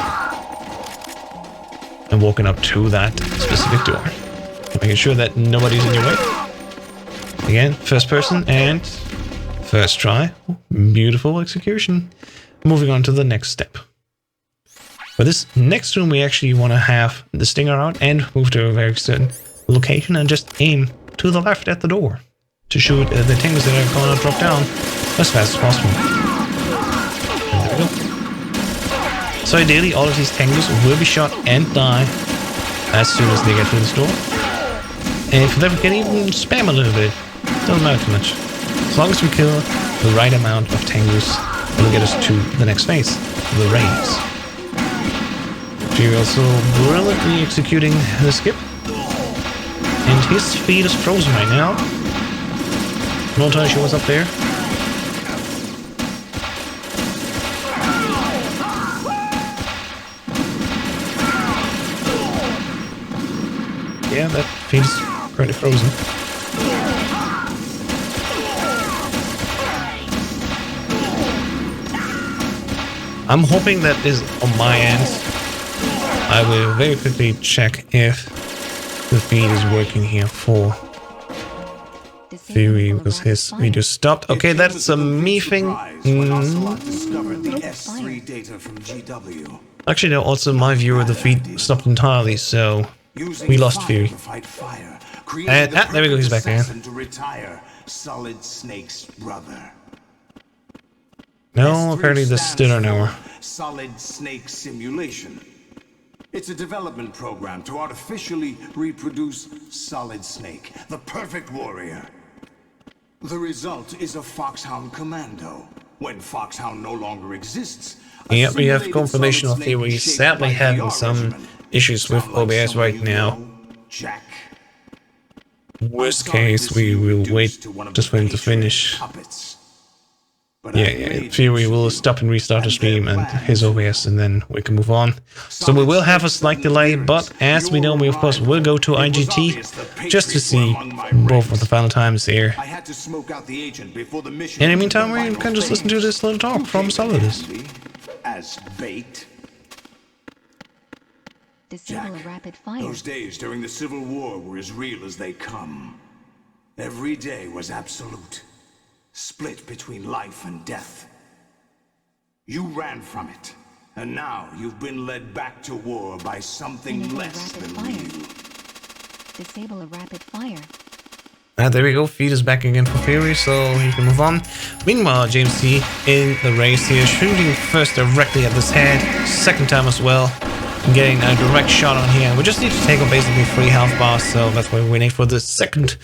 And walking up to that specific door. Making sure that nobody's in your way. Again, first person and first try. Beautiful execution. Moving on to the next step. For this next room, we actually want to have the stinger out and move to a very certain location and just aim to the left at the door to shoot the Tengus that are going to drop down as fast as possible. And there we go. So ideally, all of these Tengus will be shot and die as soon as they get through this door. And if they can even spam a little bit, doesn't matter too much. As long as we kill the right amount of Tengus, it'll get us to the next phase, the raise. We're also brilliantly executing the skip. And his feet is frozen right now. Not entirely sure what's up there. Yeah, that feet is currently frozen. I'm hoping that is on my end. I will very quickly check if the feed is working here for Theory because his video stopped. Okay, that's a me thing. Actually, no, also my viewer, the feed stopped entirely, so we lost Theory. And there we go, he's back again. Solid Snake's brother. No, apparently this is still an hour. Solid Snake Simulation. It's a development program to artificially reproduce Solid Snake, the perfect warrior. The result is a Foxhound commando. When Foxhound no longer exists, yep, we have confirmation of Theory sadly having some issues with OBS right now. Jack. Worst case, we will wait just for him to finish. Yeah, Theory will stop and restart the stream and his OBS, and then we can move on. So we will have a slight delay, but as we know, we of course will go to IGT just to see both of the final times here. And in the meantime, we can just listen to this little talk from Solidus. As bait. Disable a rapid fire. Those days during the Civil War were as real as they come. Every day was absolute. Split between life and death. You ran from it, and now you've been led back to war by something less than real. Disable a rapid fire. And there we go, feed is back again for Theory, so he can move on. Meanwhile, JMC in the race here, shooting first directly at this head, second time as well, getting a direct shot on here. We just need to take on basically 3 health bars, so that's why we're waiting for the second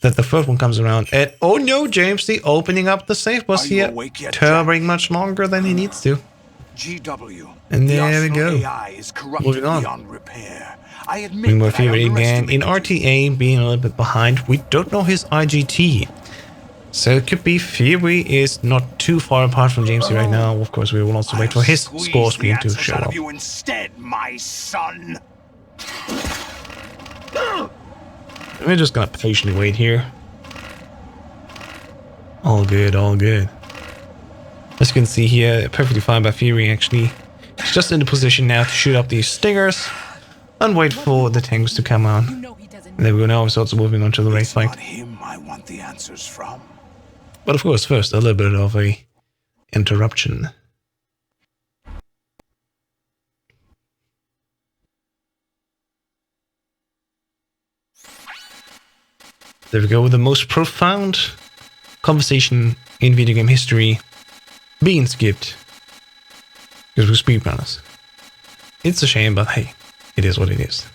that the first one comes around. And oh no, JMC opening up the safe boss here, turboing much longer than he needs to. GW. And there we go. Moving on. Meanwhile, Theory again in RTA, being a little bit behind. We don't know his IGT, so it could be Theory is not too far apart from JMC right now. Of course, we will also wait for his score screen to show up. You instead, my son. We're just gonna patiently wait here. All good, all good. As you can see here, perfectly fine by Theory actually. He's just in the position now to shoot up these stingers and wait for the tanks to come on. And there we go, now he's also moving on to the race fight. Him I want the answers from. But of course, first a little bit of a interruption. There we go, with the most profound conversation in video game history being skipped because we're speedrunners. It's a shame, but hey, it is what it is.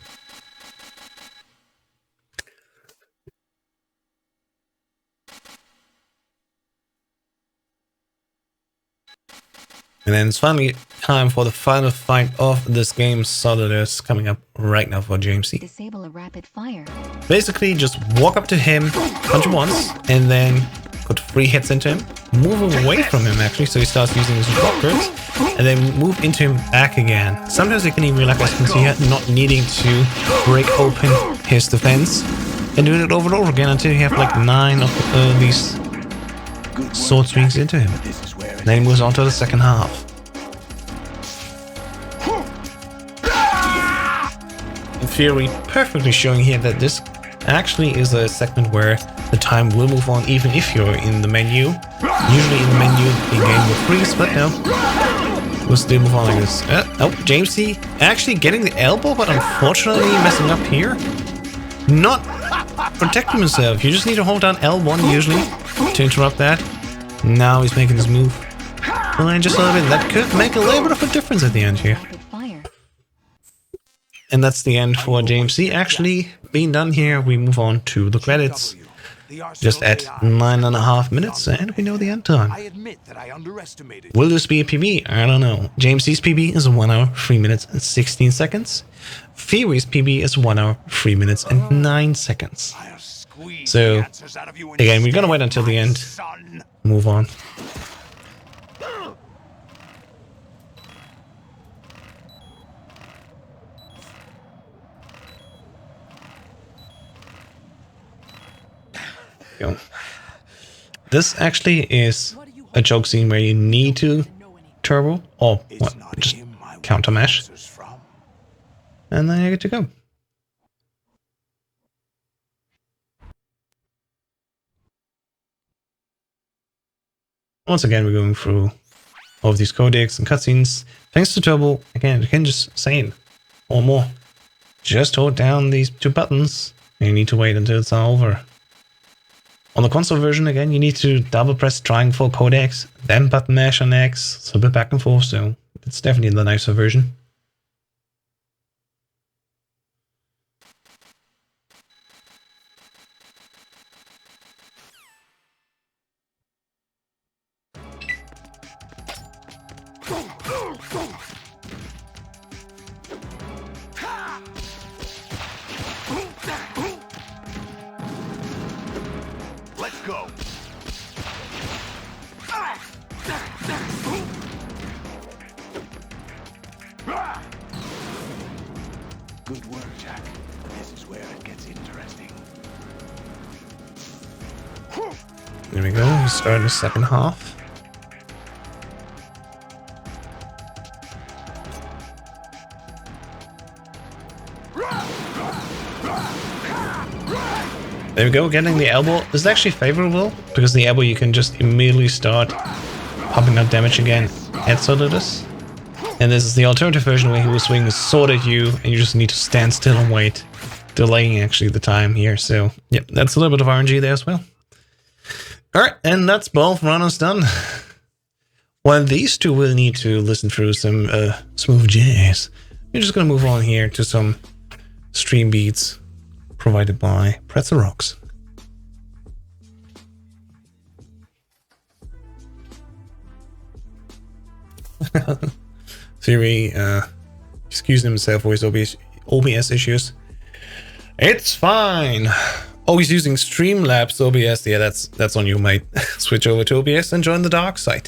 And then it's finally time for the final fight of this game. Solidus coming up right now for JMC. Disable a rapid fire. Basically, just walk up to him, punch him once, and then put 3 hits into him. Move away from him, actually, so he starts using his blockers, and then move into him back again. Sometimes you can even, like I can see here, not needing to break open his defense, and doing it over and over again until you have like 9 of these sword swings into him. Then he moves on to the second half. In theory, perfectly showing here that this actually is a segment where the time will move on even if you're in the menu. Usually in the menu the game will freeze, but no. We'll still move on like this. Oh, JMC actually getting the elbow, but unfortunately messing up here. Not protecting himself. You just need to hold down L1 usually to interrupt that. Now he's making his move. And just a little bit. That could make a little bit of a difference at the end here. And that's the end for JMC actually being done here. We move on to the credits. Just at 9.5 minutes, and we know the end time. Will this be a PB? I don't know. JMC's PB is 1 hour, 3 minutes, and 16 seconds. Theory's PB is 1 hour, 3 minutes, and 9 seconds. So, again, we're gonna wait until the end. Move on. Go. This actually is a joke scene where you need to turbo or what, just counter mash, and then you're good to go. Once again, we're going through all of these codecs and cutscenes. Thanks to turbo, again, you can just say it or more. Just hold down these 2 buttons, and you need to wait until it's over. On the console version, again, you need to double press triangle for codecs, then button mash on X, so a bit back and forth, so it's definitely the nicer version. Go. Good work, Jack. This is where it gets interesting. There we go, we start the second half. There we go, getting the elbow. This is actually favorable, because the elbow you can just immediately start pumping out damage again at Solidus. And this is the alternative version where he will swing the sword at you and you just need to stand still and wait, delaying actually the time here. So, yep, that's a little bit of RNG there as well. Alright, and that's both runners done. While these two will need to listen through some smooth jazz, we're just going to move on here to some stream beats provided by Pretzel Rocks. Theory, excuse himself for his OBS issues. It's fine. Oh, he's using Streamlabs OBS. Yeah, that's on you, mate. Switch over to OBS and join the dark side.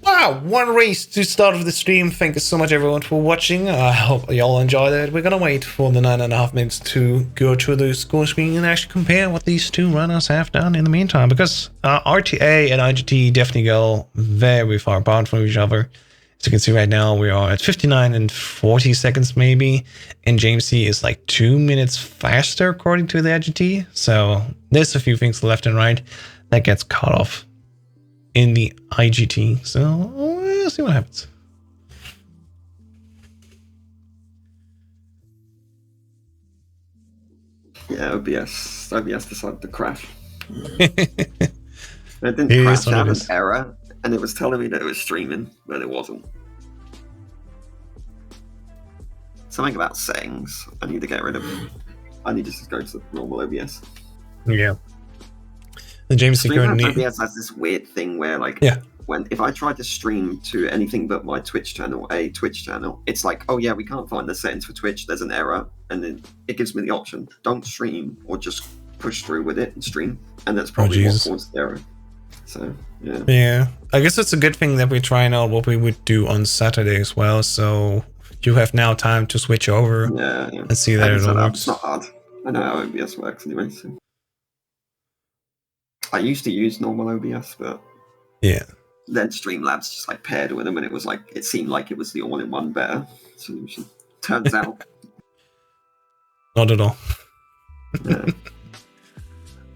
Wow, one race to start with the stream. Thank you so much everyone for watching. I hope you all enjoyed it. We're gonna wait for the 9.5 minutes to go to the score screen and actually compare what these two runners have done in the meantime, because RTA and IGT definitely go very far apart from each other. As you can see right now, we are at 59 and 40 seconds maybe, and JMC is like 2 minutes faster according to the IGT. So there's a few things left and right that gets cut off in the IGT. So we'll see what happens. Yeah, OBS decided to crash. It didn't It crash, is it what had it an is. error, and it was telling me that it was streaming, but it wasn't. Something about settings. I need to get rid of. I need to just go to normal OBS. Yeah. And James Speedruns currently. OBS has this weird thing where, like, Yeah. if I try to stream to anything but my Twitch channel, it's like, oh yeah, we can't find the settings for Twitch. There's an error, and then it gives me the option: don't stream, or just push through with it and stream. And that's probably what Jesus. caused the error. So yeah. Yeah. I guess it's a good thing that we're trying out what we would do on Saturday as well. So you have now time to switch over Yeah. and see that it all works. It's not hard. I know how OBS works anyway. So. I used to use normal OBS, but Yeah. then Streamlabs just like paired with them, and it seemed like it was the all-in-one better solution. Turns out, Not at all. yeah.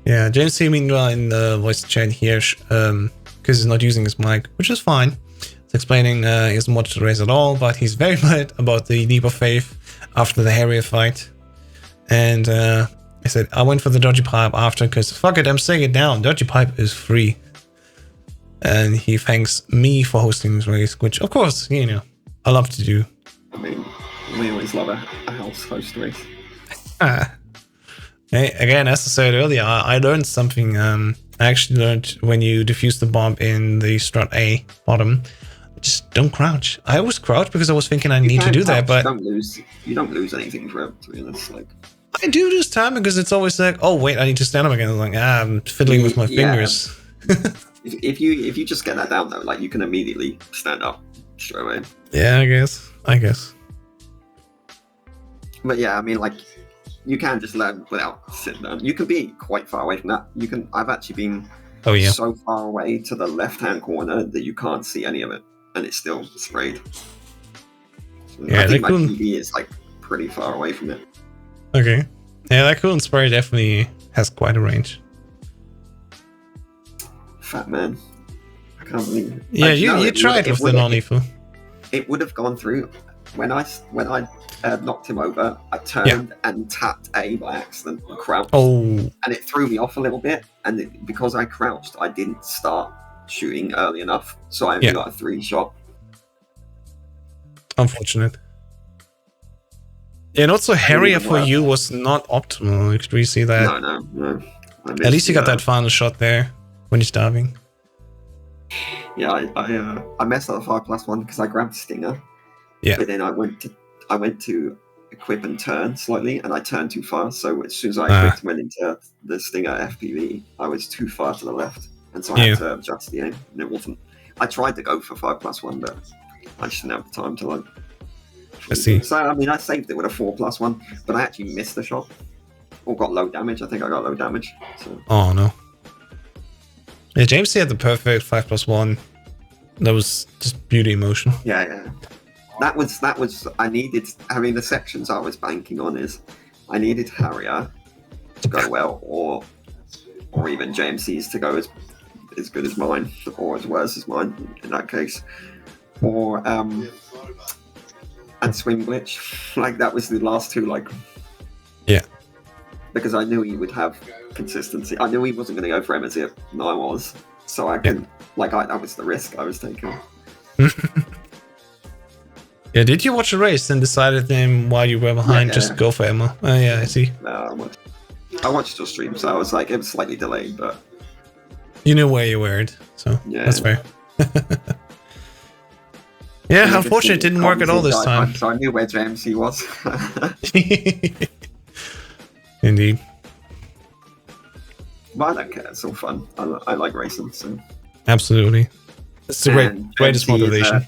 Yeah, James C. meanwhile in the voice chat here, because he's not using his mic, which is fine. He's explaining he hasn't watched the race at all, but he's very mad about the leap of faith after the Harrier fight. And I said, I went for the dodgy pipe after, because fuck it, I'm saying it now, dodgy pipe is free. And he thanks me for hosting this race, which of course, you know, I love to do. I mean, we always love a house host race. Hey, again, as I said earlier, I learned something. I actually learned when you defuse the bomb in the strut A bottom, just don't crouch. I always crouch because I was thinking I need to do that, but you don't lose anything for it, to be honest. Like, I do this time because it's always like, oh wait, I need to stand up again. I'm like, I'm fiddling with my fingers. if you just get that down though, like you can immediately stand up straight away. Yeah, I guess. But yeah, I mean, like, you can just learn without sitting down. You can be quite far away from that. I've actually been so far away to the left-hand corner that you can't see any of it, and it's still sprayed. So Yeah, I think my cool. TV is like pretty far away from it. Okay. Yeah, that cool spray definitely has quite a range. Fat man. I can't believe. Yeah, you tried with the non-lethal. It would have gone through. When I knocked him over, I turned and tapped A by accident and crouched. Oh. And it threw me off a little bit. And because I crouched, I didn't start shooting early enough. So I only got a 3-shot. Unfortunate. Yeah, and also Harrier for you was not optimal. Could we see that? No. At least you got that final shot there when he's diving. Yeah, I messed up the 5+1 because I grabbed Stinger. Yeah. But then I went to equip and turn slightly, and I turned too far. So as soon as I equipped and went into the Stinger FPV, I was too far to the left, and so I had to adjust the aim. And it wasn't. I tried to go for 5+1, but I just didn't have the time to like. I see. So I mean, I saved it with a 4+1, but I actually missed the shot or got low damage. I think I got low damage. So. Oh no. Yeah, James had the perfect 5+1. That was just beauty in motion. Yeah. That was I needed. I mean, the sections I was banking on is I needed Harrier to go well, or even JMC's to go as good as mine, or as worse as mine in that case, or and Swing Glitch. Like that was the last two. Like, yeah, because I knew he would have consistency. I knew he wasn't going to go for Emazir, and I was. So I can that was the risk I was taking. Yeah, did you watch the race and decided then while you were behind just go for Emma? Oh yeah, I see. No, I watched your stream, so I was like, it was slightly delayed, but you knew where you were, so that's fair. Yeah, unfortunately, it didn't work at all this time. So I knew where JMC was. Indeed. But I don't care. It's all fun. I like racing. So absolutely, it's the greatest motivation.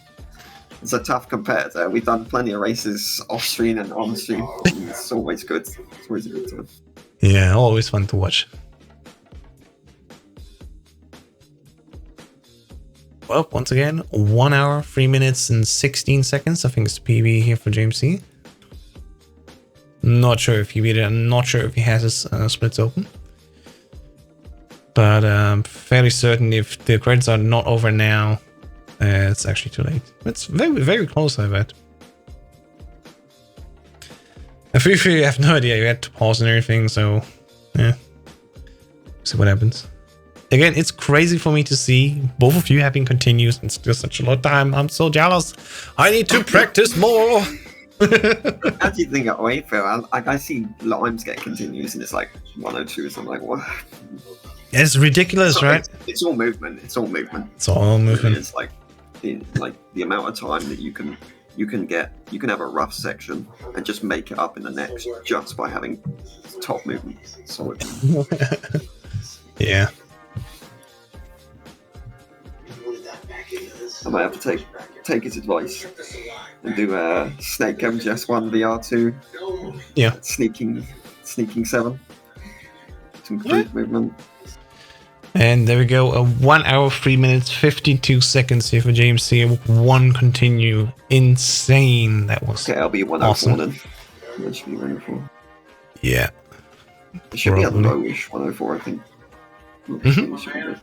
It's a tough competitor. We've done plenty of races off stream and on stream. It's always good. It's always a good time. Yeah, always fun to watch. Well, once again, 1 hour, 3 minutes, and 16 seconds. I think it's the PB here for JMC. Not sure if he beat it. I'm not sure if he has his splits open. But I'm fairly certain if the credits are not over now, it's actually too late. It's very, very close, I bet. I feel you have no idea. You had to pause and everything, so yeah. See what happens. Again, it's crazy for me to see both of you having continues in still such a long time. I'm so jealous. I need to practice more. How do you think it wait for? I see Limes get continues and it's like 102, so I'm like, what? It's ridiculous, right? It's all movement. It's all movement. It's all movement. It's like the amount of time that you can have a rough section and just make it up in the next just by having top movement. Solid. Yeah. I might have to take his advice and do Snake MGS 1 VR2. Yeah. Sneaking 7. Some good movement. And there we go. 1 hour, 3 minutes, 52 seconds here for JMC. 1 continue. Insane. That was okay, I'll be 104 awesome. then. That should be 104. Yeah. It should be a Probably. lowish 104, I think. It should be good.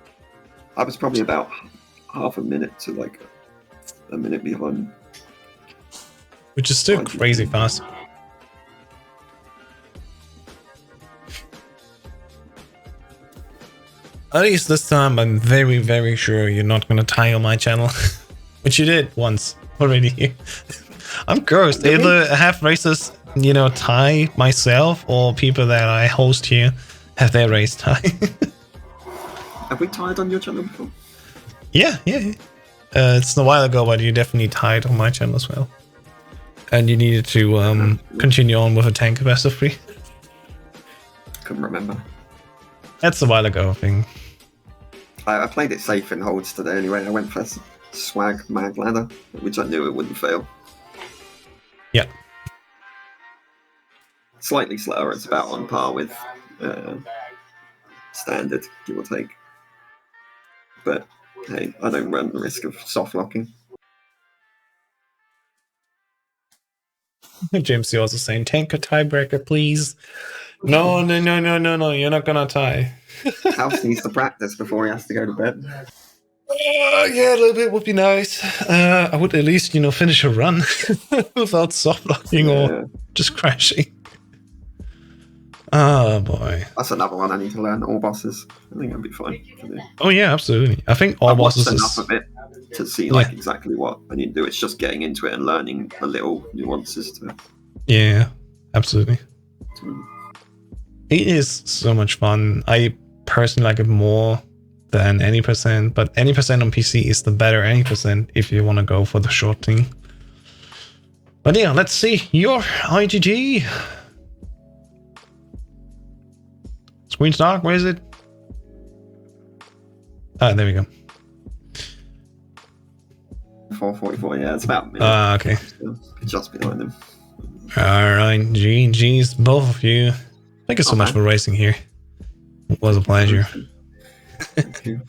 I was probably about half a minute to like a minute behind. Which is still crazy fast. At least this time, I'm very, very sure you're not going to tie on my channel. Which you did once already. I'm cursed. Either have races, you know, tie myself, or people that I host here have their race tie. Have we tied on your channel before? Yeah. It's a while ago, but you definitely tied on my channel as well. And you needed to continue on with a tank best of 3. Couldn't remember. That's a while ago, I think. I played it safe in holds today anyway. I went for Swag Mag Ladder, which I knew it wouldn't fail. Yeah. Slightly slower, it's about on par with standard, give or take. But hey, I don't run the risk of soft locking. JMC also saying, tank a tiebreaker, please. No, you're not gonna tie. House needs to practice before he has to go to bed. Yeah, a little bit would be nice. I would at least, you know, finish a run without soft locking or just crashing. Oh boy. That's another one I need to learn, all bosses. I think that'd be fine to do. Oh yeah, absolutely. I think all I've bosses watched is... enough of it to see like exactly what I need to do. It's just getting into it and learning the little nuances to it. Yeah, absolutely. It is so much fun. I personally like it more than any percent, but any percent on PC is the better any percent if you want to go for the short thing. But yeah, let's see your IGG. Screen stock, where is it? Ah, there we go. 444, yeah, it's about a minute. Okay. Just behind them. Alright, GG's, both of you. Thank you so much for racing here. It was a pleasure. Thank you.